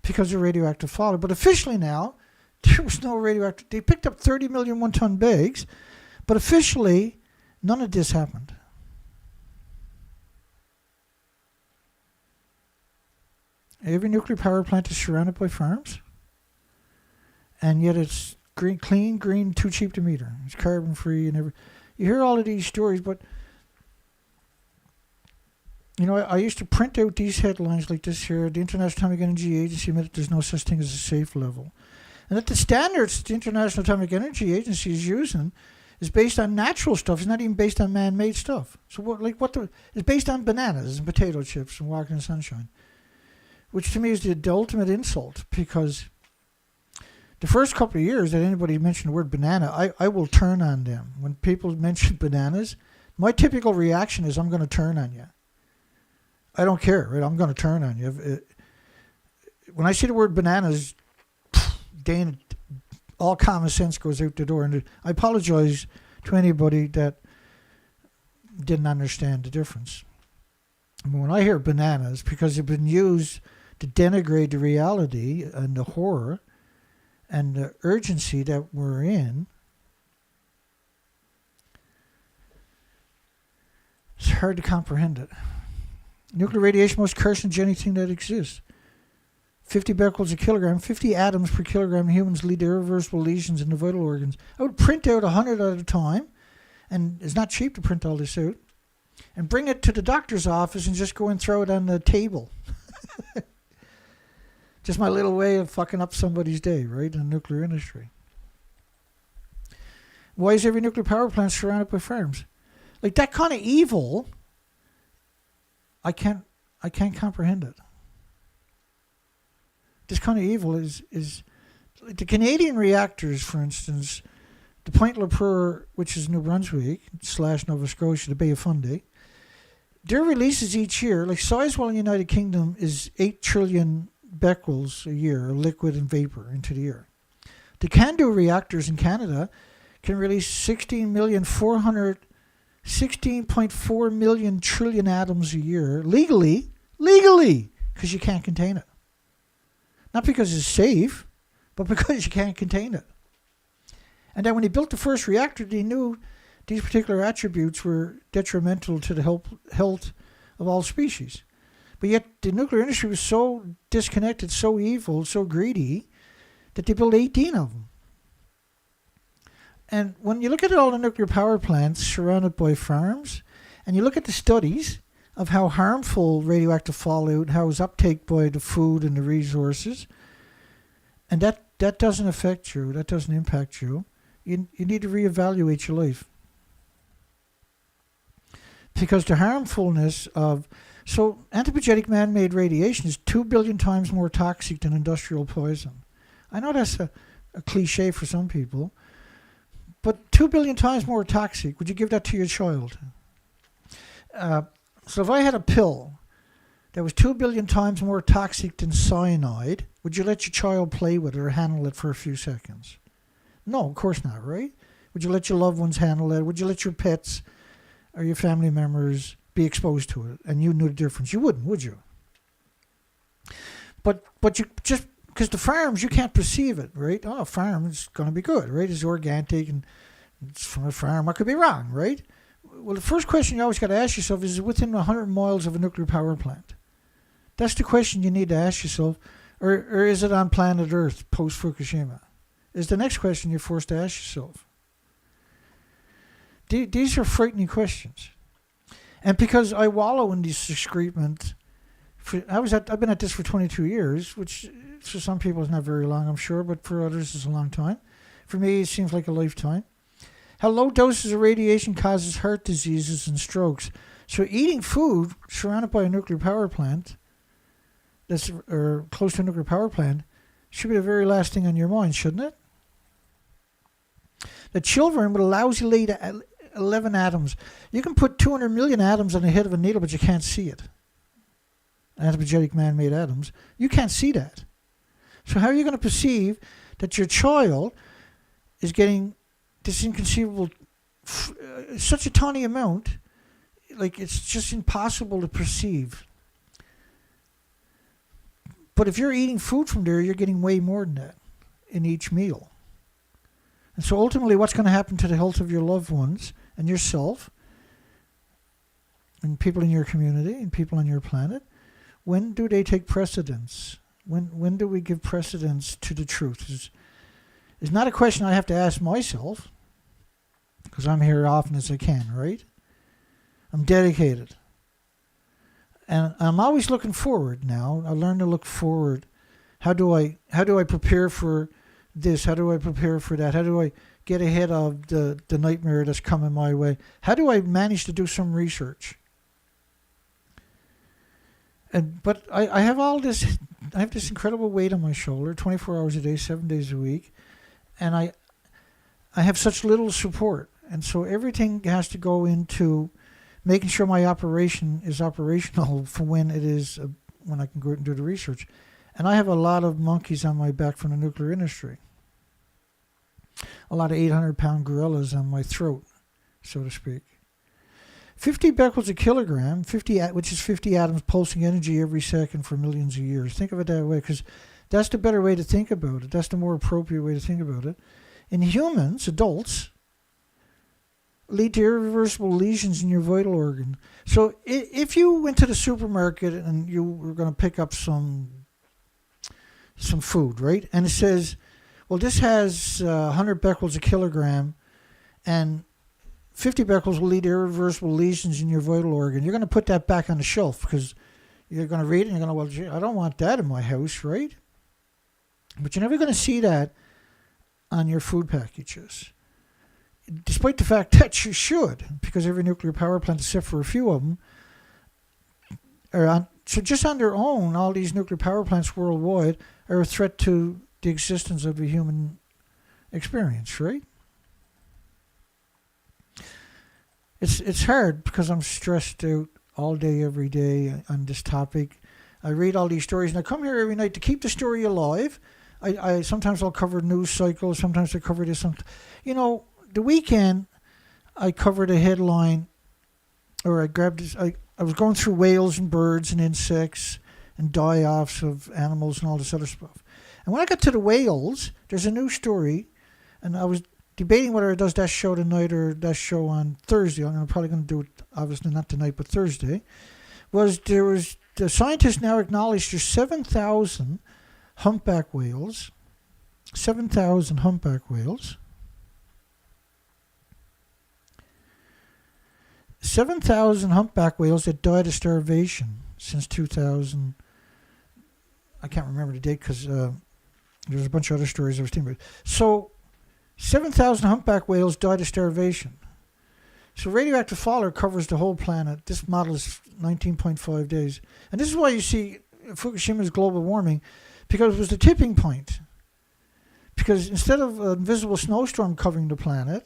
Speaker 1: Because of radioactive fallout. But officially now, there was no radioactive. They picked up 30 million 1-ton bags, but officially, none of this happened. Every nuclear power plant is surrounded by farms, and yet it's clean, green, too cheap to meter. It's carbon free and everything. You hear all of these stories, but I used to print out these headlines like this here. The International Atomic Energy Agency admitted there's no such thing as a safe level. And that the standards the International Atomic Energy Agency is using is based on natural stuff. It's not even based on man-made stuff. So it's based on bananas and potato chips and walking in the sunshine. Which to me is the ultimate insult, because the first couple of years that anybody mentioned the word banana, I will turn on them. When people mention bananas, my typical reaction is I'm going to turn on you. I don't care, right? I'm going to turn on you. When I see the word bananas, Dana, all common sense goes out the door. And I apologize to anybody that didn't understand the difference. I mean, when I hear bananas, because they've been used to denigrate the reality and the horror and the urgency that we're in, it's hard to comprehend it. Nuclear radiation, most carcinogenic thing that exists. 50 becquerels a kilogram, 50 atoms per kilogram in humans lead to irreversible lesions in the vital organs. I would print out 100 at a time, and it's not cheap to print all this out, and bring it to the doctor's office and just go and throw it on the table. Just my little way of fucking up somebody's day, right, in the nuclear industry. Why is every nuclear power plant surrounded by farms? Like, that kind of evil, I can't comprehend it. This kind of evil is like the Canadian reactors, for instance, the Point La Preur, which is New Brunswick / Nova Scotia, the Bay of Fundy, their releases each year, like Sizewell in the United Kingdom is 8 trillion becquerels a year, liquid and vapor, into the air. The CANDU reactors in Canada can release 16.4 million trillion atoms a year, legally, because you can't contain it. Not because it's safe, but because you can't contain it. And then when they built the first reactor, they knew these particular attributes were detrimental to the health of all species. But yet the nuclear industry was so disconnected, so evil, so greedy, that they built 18 of them. And when you look at all the nuclear power plants surrounded by farms, and you look at the studies of how harmful radioactive fallout, how it's uptake by the food and the resources, and that doesn't affect you, that doesn't impact you, you need to reevaluate your life. Because the harmfulness of... So anthropogenic man-made radiation is 2 billion times more toxic than industrial poison. I know that's a a cliche for some people. But 2 billion times more toxic. Would you give that to your child? So if I had a pill that was 2 billion times more toxic than cyanide, would you let your child play with it or handle it for a few seconds? No, of course not, right? Would you let your loved ones handle it? Would you let your pets or your family members be exposed to it and you knew the difference? You wouldn't, would you? But you just, because the farms, you can't perceive it, right? Oh, a farm is going to be good, right? It's organic and it's from a farm. I could be wrong, right? Well, the first question you always got to ask yourself is it within 100 miles of a nuclear power plant? That's the question you need to ask yourself. Or is it on planet Earth post-Fukushima? Is the next question you're forced to ask yourself. These are frightening questions. And because I wallow in these excrement, I've been at this for 22 years, which for some people is not very long, I'm sure, but for others it's a long time. For me, it seems like a lifetime. How low doses of radiation causes heart diseases and strokes. So eating food surrounded by a nuclear power plant, or close to a nuclear power plant, should be the very last thing on your mind, shouldn't it? The children with a lousy late 11 atoms. You can put 200 million atoms on the head of a needle, but you can't see it. Anthropogenic man-made atoms. You can't see that. So how are you going to perceive that your child is getting this inconceivable, such a tiny amount, like it's just impossible to perceive. But if you're eating food from there, you're getting way more than that in each meal. And so ultimately, what's going to happen to the health of your loved ones and yourself and people in your community and people on your planet? When do they take precedence? When do we give precedence to the truth? It's not a question I have to ask myself, because I'm here often as I can, right? I'm dedicated. And I'm always looking forward now. I learn to look forward. How do I prepare for this? How do I prepare for that? How do I get ahead of the nightmare that's coming my way? How do I manage to do some research? But I have all this. I have this incredible weight on my shoulder, 24 hours a day, 7 days a week, and I have such little support, and so everything has to go into making sure my operation is operational for when it is when I can go out and do the research. And I have a lot of monkeys on my back from the nuclear industry. A lot of 800-pound gorillas on my throat, so to speak. 50 becquerels a kilogram, which is 50 atoms pulsing energy every second for millions of years. Think of it that way, because that's the better way to think about it. That's the more appropriate way to think about it. In humans, adults, lead to irreversible lesions in your vital organ. So if you went to the supermarket and you were going to pick up some food, right? And it says, well, this has 100 becquerels a kilogram, and 50 becquerels will lead to irreversible lesions in your vital organ. You're going to put that back on the shelf because you're going to read it and you're going to, well, I don't want that in my house, right? But you're never going to see that on your food packages, despite the fact that you should, because every nuclear power plant, except for a few of them, so just on their own, all these nuclear power plants worldwide are a threat to the existence of a human experience, right? It's hard because I'm stressed out all day, every day on this topic. I read all these stories, and I come here every night to keep the story alive. I sometimes I'll cover news cycles, sometimes I cover this. The weekend I covered a headline, or I grabbed this. I was going through whales and birds and insects and die-offs of animals and all this other stuff. And when I got to the whales, there's a new story, and I was debating whether it does that show tonight or that show on Thursday. I'm probably going to do it, obviously not tonight, but Thursday. The scientists now acknowledge there's 7,000 humpback whales. 7,000 humpback whales. 7,000 humpback whales that died of starvation since 2000. I can't remember the date because there's a bunch of other stories I was thinking about. So 7,000 humpback whales died of starvation. So radioactive fallout covers the whole planet. This model is 19.5 days. And this is why you see Fukushima's global warming, because it was the tipping point. Because instead of an invisible snowstorm covering the planet,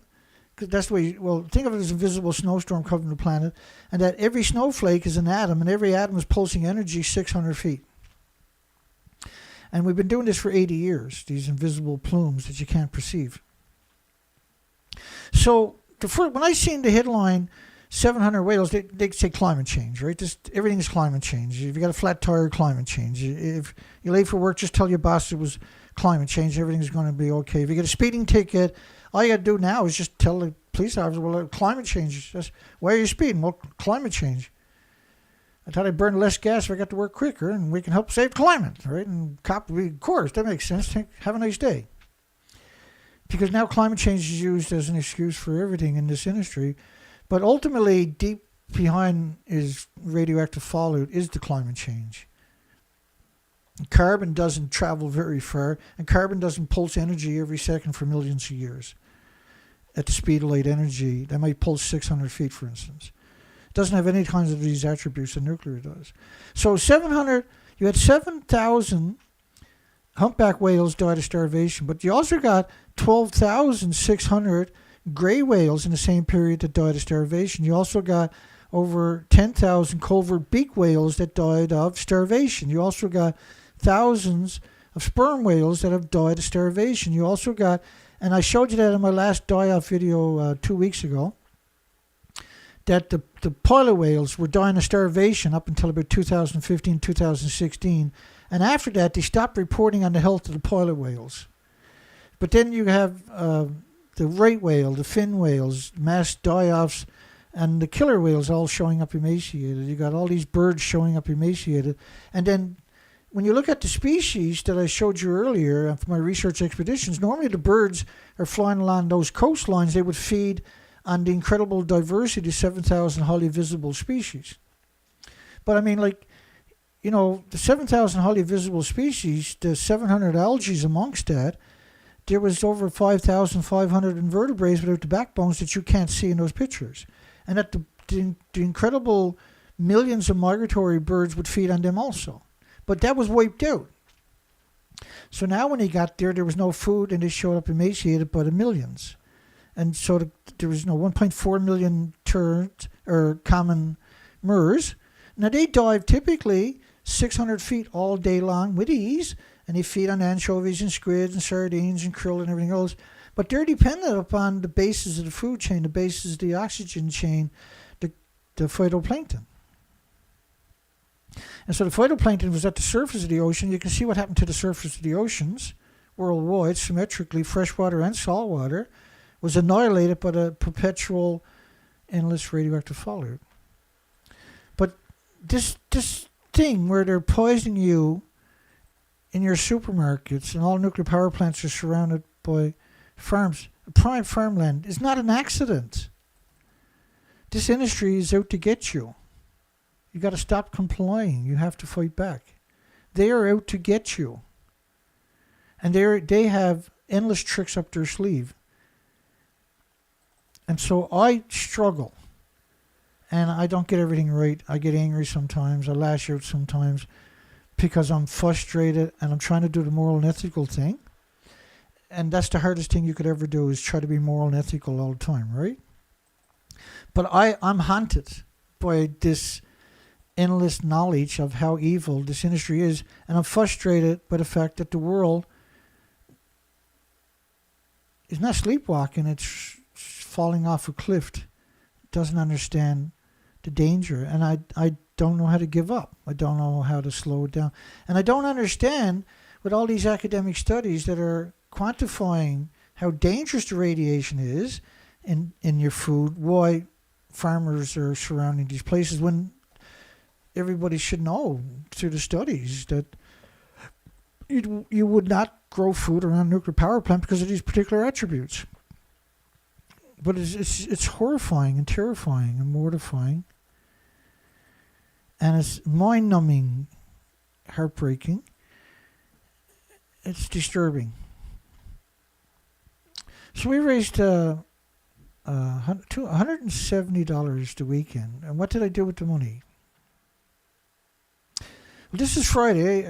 Speaker 1: 'cause that's the way, think of it as an invisible snowstorm covering the planet, and that every snowflake is an atom, and every atom is pulsing energy 600 feet. And we've been doing this for 80 years, these invisible plumes that you can't perceive. So when I seen the headline, 700 whales, they say climate change, right? Everything is climate change. If you got a flat tire, climate change. If you're late for work, just tell your boss it was climate change. Everything's going to be okay. If you get a speeding ticket, all you got to do now is just tell the police officer, well, climate change. Why are you speeding? Well, climate change. I thought I'd burn less gas if I got to work quicker, and we can help save climate, right? And of course, that makes sense. Have a nice day. Because now climate change is used as an excuse for everything in this industry. But ultimately, deep behind is radioactive fallout is the climate change. Carbon doesn't travel very far, and carbon doesn't pulse energy every second for millions of years. At the speed of light energy, that might pulse 600 feet, for instance. It doesn't have any kinds of these attributes that nuclear does. So you had 7,000 humpback whales died of starvation, but you also got 12,600 gray whales in the same period that died of starvation. You also got over 10,000 covert beak whales that died of starvation. You also got thousands of sperm whales that have died of starvation. You also got, and I showed you that in my last die-off video 2 weeks ago, that the polar whales were dying of starvation up until about 2015, 2016. And after that, they stopped reporting on the health of the polar whales. But then you have the right whale, the fin whales, mass die-offs, and the killer whales all showing up emaciated. You got all these birds showing up emaciated. And then when you look at the species that I showed you earlier from my research expeditions, normally the birds are flying along those coastlines. They would feed on the incredible diversity of 7,000 highly visible species. But I mean, the 7,000 highly visible species, the 700 algae amongst that, there was over 5,500 invertebrates without the backbones that you can't see in those pictures. And that the incredible millions of migratory birds would feed on them also. But that was wiped out. So now when they got there was no food, and they showed up emaciated by the millions. And so there was 1.4 million terns, or common murres. Now they dive typically 600 feet all day long with ease, and they feed on anchovies and squids and sardines and krill and everything else. But they're dependent upon the bases of the food chain, the bases of the oxygen chain, the phytoplankton. And so the phytoplankton was at the surface of the ocean. You can see what happened to the surface of the oceans worldwide, symmetrically, freshwater and saltwater, was annihilated by the perpetual endless radioactive fallout. But this thing where they're poisoning you in your supermarkets, and all nuclear power plants are surrounded by farms, prime farmland, is not an accident. This industry is out to get you. You got to stop complying. You have to fight back. They are out to get you. And they have endless tricks up their sleeve. And so I struggle. And I don't get everything right. I get angry sometimes. I lash out sometimes because I'm frustrated and I'm trying to do the moral and ethical thing. And that's the hardest thing you could ever do, is try to be moral and ethical all the time, right? But I'm haunted by this endless knowledge of how evil this industry is. And I'm frustrated by the fact that the world is not sleepwalking. It's falling off a cliff. It doesn't understand the danger. And I don't know how to give up. I don't know how to slow it down. And I don't understand, with all these academic studies that are quantifying how dangerous the radiation is in your food, why farmers are surrounding these places, when everybody should know through the studies that you would not grow food around a nuclear power plant because of these particular attributes. But it's horrifying and terrifying and mortifying. And it's mind-numbing, heartbreaking. It's disturbing. So we raised $170 the weekend. And what did I do with the money? Well, this is Friday.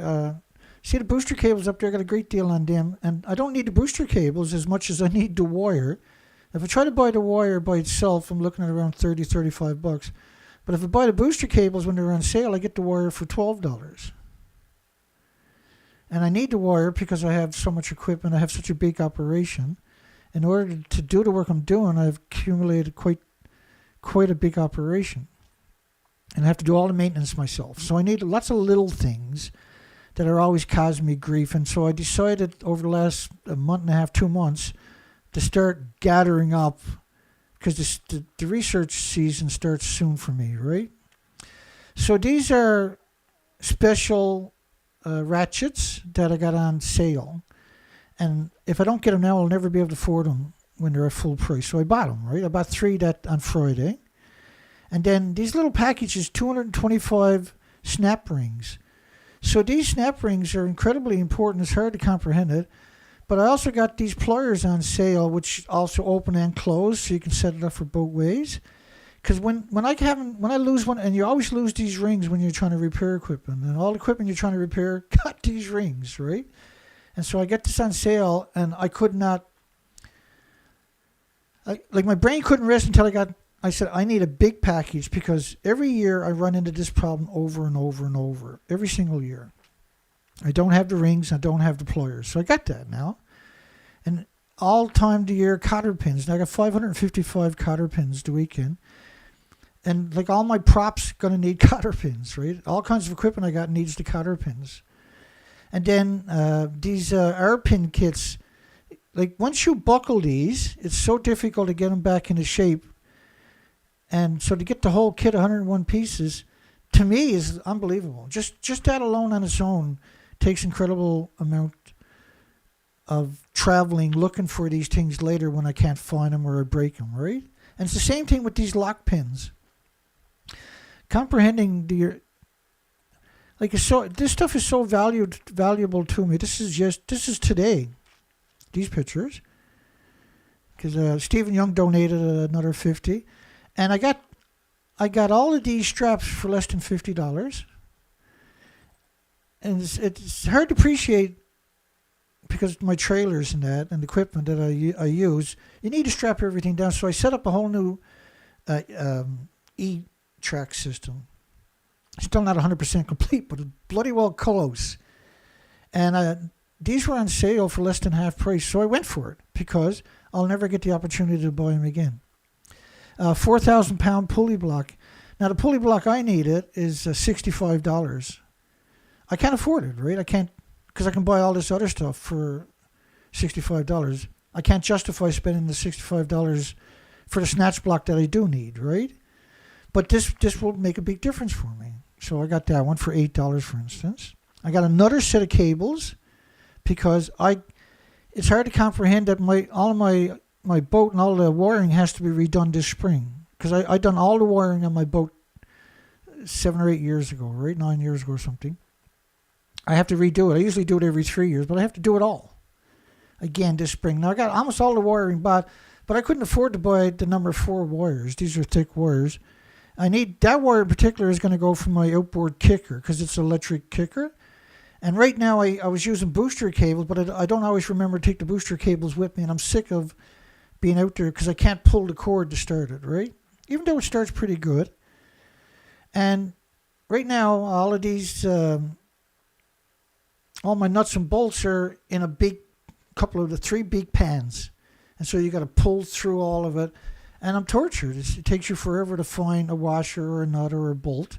Speaker 1: See the booster cables up there, I got a great deal on them, and I don't need the booster cables as much as I need the wire. If I try to buy the wire by itself, I'm looking at around $30-$35. But if I buy the booster cables when they're on sale, I get the wire for $12. And I need the wire because I have so much equipment, I have such a big operation. In order to do the work I'm doing, I've accumulated quite a big operation. And I have to do all the maintenance myself. So I need lots of little things that are always causing me grief. And so I decided over the last month and a half, 2 months, to start gathering up, because the research season starts soon for me, right? So these are special ratchets that I got on sale. And if I don't get them now, I'll never be able to afford them when they're at full price. So I bought them, right? I bought 3 that on Friday. And then these little packages, 225 snap rings. So these snap rings are incredibly important. It's hard to comprehend it. But I also got these pliers on sale, which also open and close, so you can set it up for both ways. Because when I lose one, and you always lose these rings when you're trying to repair equipment, and all the equipment you're trying to repair got these rings, right? And so I get this on sale, and I could not, my brain couldn't rest until I said, I need a big package, because every year I run into this problem over and over and over, every single year. I don't have the rings, I don't have the pliers. So I got that now. And all time of the year cotter pins. Now I got 555 cotter pins the weekend. And like all my props going to need cotter pins, right? All kinds of equipment I got needs the cotter pins. And then these R-pin kits, like once you buckle these, it's so difficult to get them back into shape. And so to get the whole kit, 101 pieces, to me is unbelievable. Just that alone on its own takes incredible amount of traveling, looking for these things later when I can't find them or I break them, right? And it's the same thing with these lock pins. Comprehending this stuff is so valuable to me. This is today, these pictures, because Stephen Young donated another 50, and I got all of these straps for less than $50. And it's hard to appreciate, because my trailers and that and the equipment that I use, you need to strap everything down. So I set up a whole new E-track system. Still not 100% complete, but bloody well close. And these were on sale for less than half price, so I went for it, because I'll never get the opportunity to buy them again. 4,000-pound pulley block. Now the pulley block I needed is $65. I can't afford it, right? I can't, because I can buy all this other stuff for $65. I can't justify spending the $65 for the snatch block that I do need, right? But this will make a big difference for me. So I got that one for $8, for instance. I got another set of cables, because it's hard to comprehend that all of my boat and all the wiring has to be redone this spring. Because I done all the wiring on my boat 7 or 8 years ago, right? 9 years ago or something. I have to redo it. I usually do it every 3 years, but I have to do it all again this spring. Now I got almost all the wiring bought, but I couldn't afford to buy the number 4 wires. These are thick wires. I need that wire in particular is going to go for my outboard kicker, because it's an electric kicker. And right now I was using booster cables, but I don't always remember to take the booster cables with me, and I'm sick of being out there because I can't pull the cord to start it, right? Even though it starts pretty good. And right now all of these, all my nuts and bolts are in a couple of the 3 big pans. And so you got to pull through all of it. And I'm tortured. It takes you forever to find a washer or a nut or a bolt.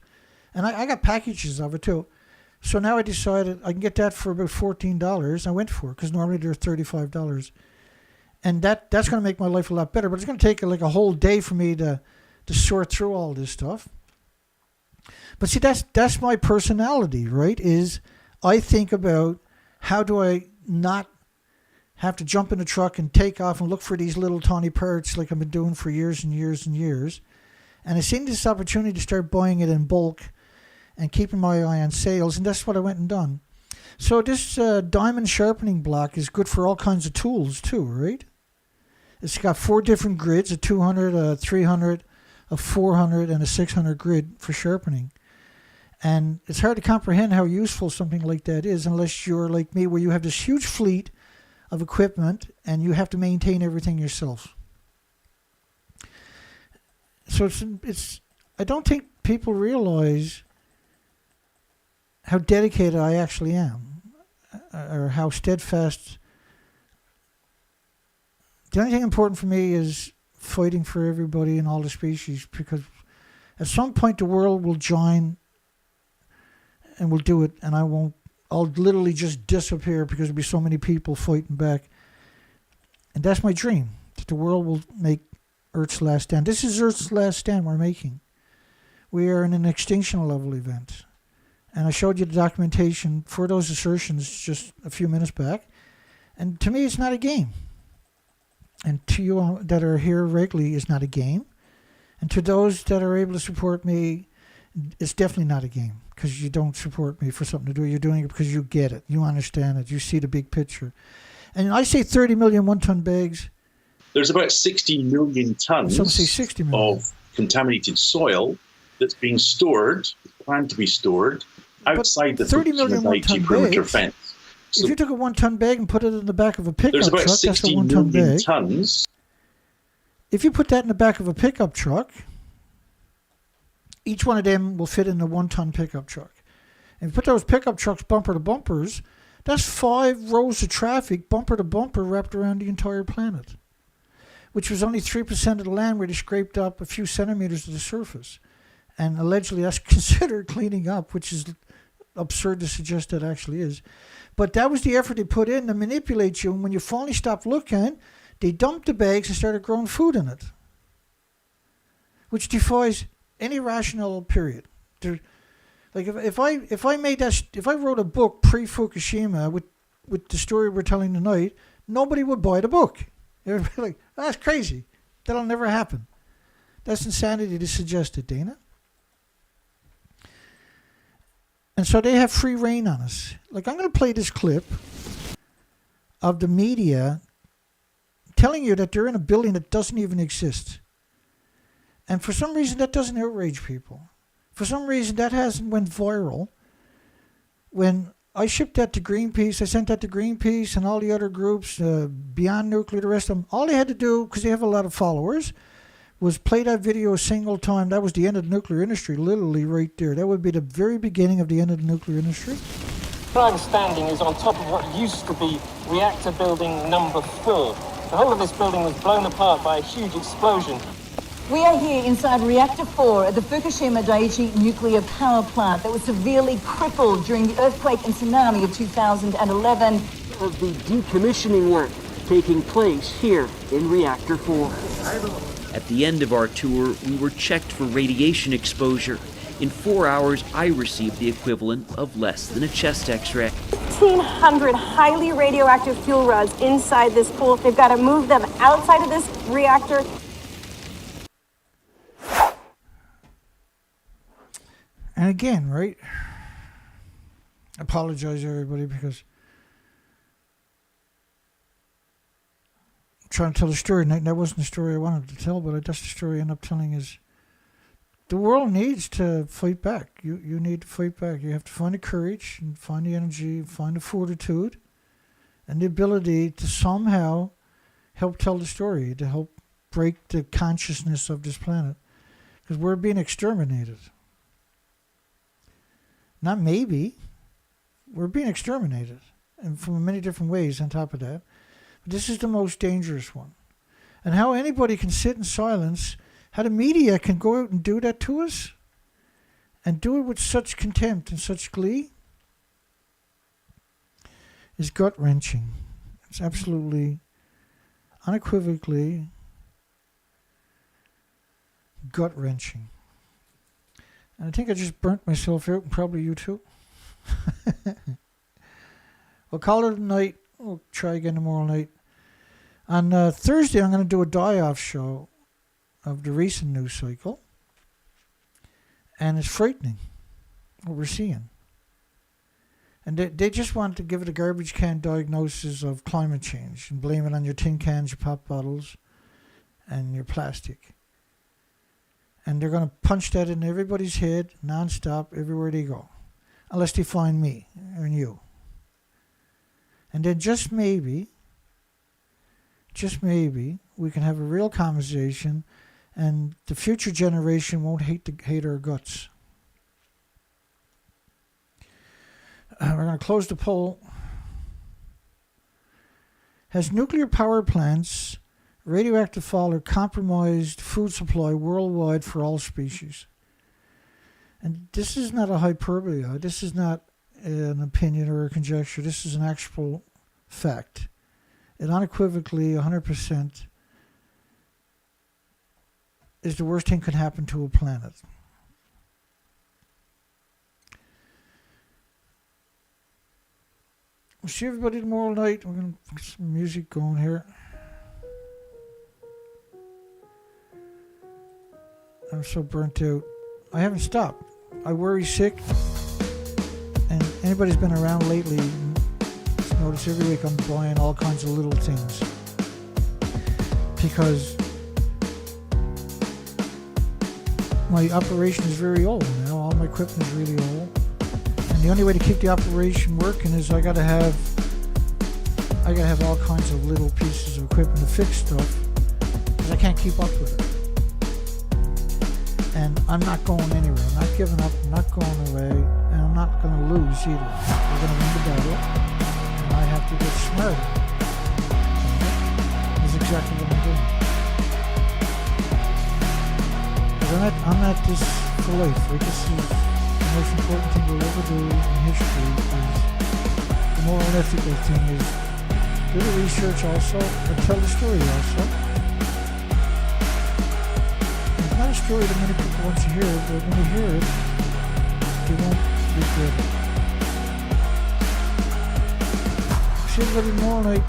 Speaker 1: And I got packages of it too. So now I decided I can get that for about $14. I went for it, because normally they're $35. And that's going to make my life a lot better. But it's going to take like a whole day for me to sort through all this stuff. But see, that's my personality, right? Is I think about how do I not have to jump in a truck and take off and look for these little tiny parts like I've been doing for years and years and years. And I seen this opportunity to start buying it in bulk and keeping my eye on sales, and that's what I went and done. So this diamond sharpening block is good for all kinds of tools too, right? It's got 4 different grids, a 200, a 300, a 400, and a 600 grid for sharpening. And it's hard to comprehend how useful something like that is unless you're like me, where you have this huge fleet of equipment and you have to maintain everything yourself. So it's I don't think people realize how dedicated I actually am, or how steadfast. The only thing important for me is fighting for everybody and all the species, because at some point the world will join and we'll do it, and I'll literally just disappear because there'll be so many people fighting back. And that's my dream, that the world will make Earth's last stand. This is Earth's last stand we're making. We are in an extinction level event. And I showed you the documentation for those assertions just a few minutes back. And to me, it's not a game. And to you that are here regularly, it's not a game. And to those that are able to support me, it's definitely not a game, because you don't support me for something to do. You're doing it because you get it. You understand it. You see the big picture. And I say 30 million one-ton bags.
Speaker 5: There's about 60 million tons
Speaker 1: Some say 60 million.
Speaker 5: of contaminated soil that's being stored, planned to be stored, outside the
Speaker 1: 30 million one-ton
Speaker 5: perimeter
Speaker 1: bags,
Speaker 5: fence. So
Speaker 1: if you took a one-ton bag and put it in the back of a pickup
Speaker 5: there's about
Speaker 1: truck, that's a
Speaker 5: 60
Speaker 1: one-ton
Speaker 5: million
Speaker 1: bag.
Speaker 5: tons.
Speaker 1: If you put that in the back of a pickup truck, each one of them will fit in a one-ton pickup truck. And if you put those pickup trucks bumper to bumpers, that's 5 rows of traffic bumper to bumper wrapped around the entire planet, which was only 3% of the land where they scraped up a few centimeters of the surface. And allegedly that's considered cleaning up, which is absurd to suggest that actually is. But that was the effort they put in to manipulate you. And when you finally stopped looking, they dumped the bags and started growing food in it, which defies any rational period. Like if I wrote a book pre-Fukushima with the story we're telling tonight, nobody would buy the book. Everybody like, oh, that's crazy. That'll never happen. That's insanity to suggest it, Dana. And so they have free reign on us. Like, I'm going to play this clip of the media telling you that they're in a building that doesn't even exist. And for some reason, that doesn't outrage people. For some reason, that hasn't went viral. When I shipped that to Greenpeace, I sent that to Greenpeace and all the other groups, Beyond Nuclear, the rest of them, all they had to do, because they have a lot of followers, was play that video a single time. That was the end of the nuclear industry, literally right there. That would be the very beginning of the end of the nuclear industry.
Speaker 3: Where I'm standing is on top of what used to be reactor building number 4. The whole of this building was blown apart by a huge explosion.
Speaker 6: We are here inside Reactor 4 at the Fukushima Daiichi nuclear power plant that was severely crippled during the earthquake and tsunami of 2011.
Speaker 7: Of the decommissioning work taking place here in Reactor 4.
Speaker 8: At the end of our tour, we were checked for radiation exposure. In 4 hours, I received the equivalent of less than a chest x-ray.
Speaker 9: 1,500 highly radioactive fuel rods inside this pool. They've got to move them outside of this reactor.
Speaker 1: And again, right? I apologize, everybody, because I'm trying to tell a story. And that wasn't the story I wanted to tell, but that's the story I end up telling. Is the world needs to fight back. You need to fight back. You have to find the courage and find the energy, find the fortitude, and the ability to somehow help tell the story, to help break the consciousness of this planet, because we're being exterminated. Not maybe. We're being exterminated, and from many different ways on top of that. But this is the most dangerous one. And how anybody can sit in silence, how the media can go out and do that to us, and do it with such contempt and such glee, is gut-wrenching. It's absolutely, unequivocally gut-wrenching. And I think I just burnt myself out, and probably you too. We'll call it a night. We'll try again tomorrow night. On Thursday, I'm going to do a die-off show of the recent news cycle. And it's frightening what we're seeing. And they just want to give it a garbage can diagnosis of climate change and blame it on your tin cans, your pop bottles, and your plastic. And they're going to punch that in everybody's head non-stop everywhere they go. Unless they find me and you. And then just maybe, we can have a real conversation and the future generation won't hate our guts. We're going to close the poll. Has nuclear power plants, radioactive fallout, compromised food supply worldwide for all species? And this is not a hyperbole. This is not an opinion or a conjecture. This is an actual fact. It unequivocally, 100%, is the worst thing could happen to a planet. We'll see everybody tomorrow night. We're going to put some music going here. I'm so burnt out. I haven't stopped. I worry sick. And anybody's been around lately, notice every week I'm buying all kinds of little things. Because my operation is very old now. All my equipment is really old. And the only way to keep the operation working is I gotta have all kinds of little pieces of equipment to fix stuff, because I can't keep up with it. And I'm not going anywhere. I'm not giving up. I'm not going away. And I'm not going to lose either. We're going to win the battle. And I have to get smarter. That's exactly what I'm doing. Because I'm at this for life. Right? This is the most important thing we'll ever do in history. Is the moral and ethical thing is do the research also, but tell the story also. Not a story that many people want to hear, but when they hear it, they won't regret it. See everybody tomorrow night.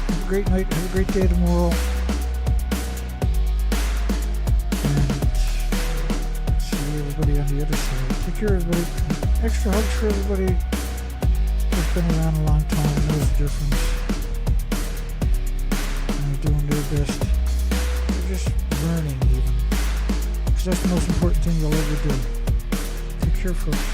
Speaker 1: Have a great night. Have a great day tomorrow. And see everybody on the other side. Take care, everybody. Extra hugs for everybody who's been around a long time and knows the difference. And they're doing their best. They're just learning even, because that's the most important thing you'll ever do. Take care, folks.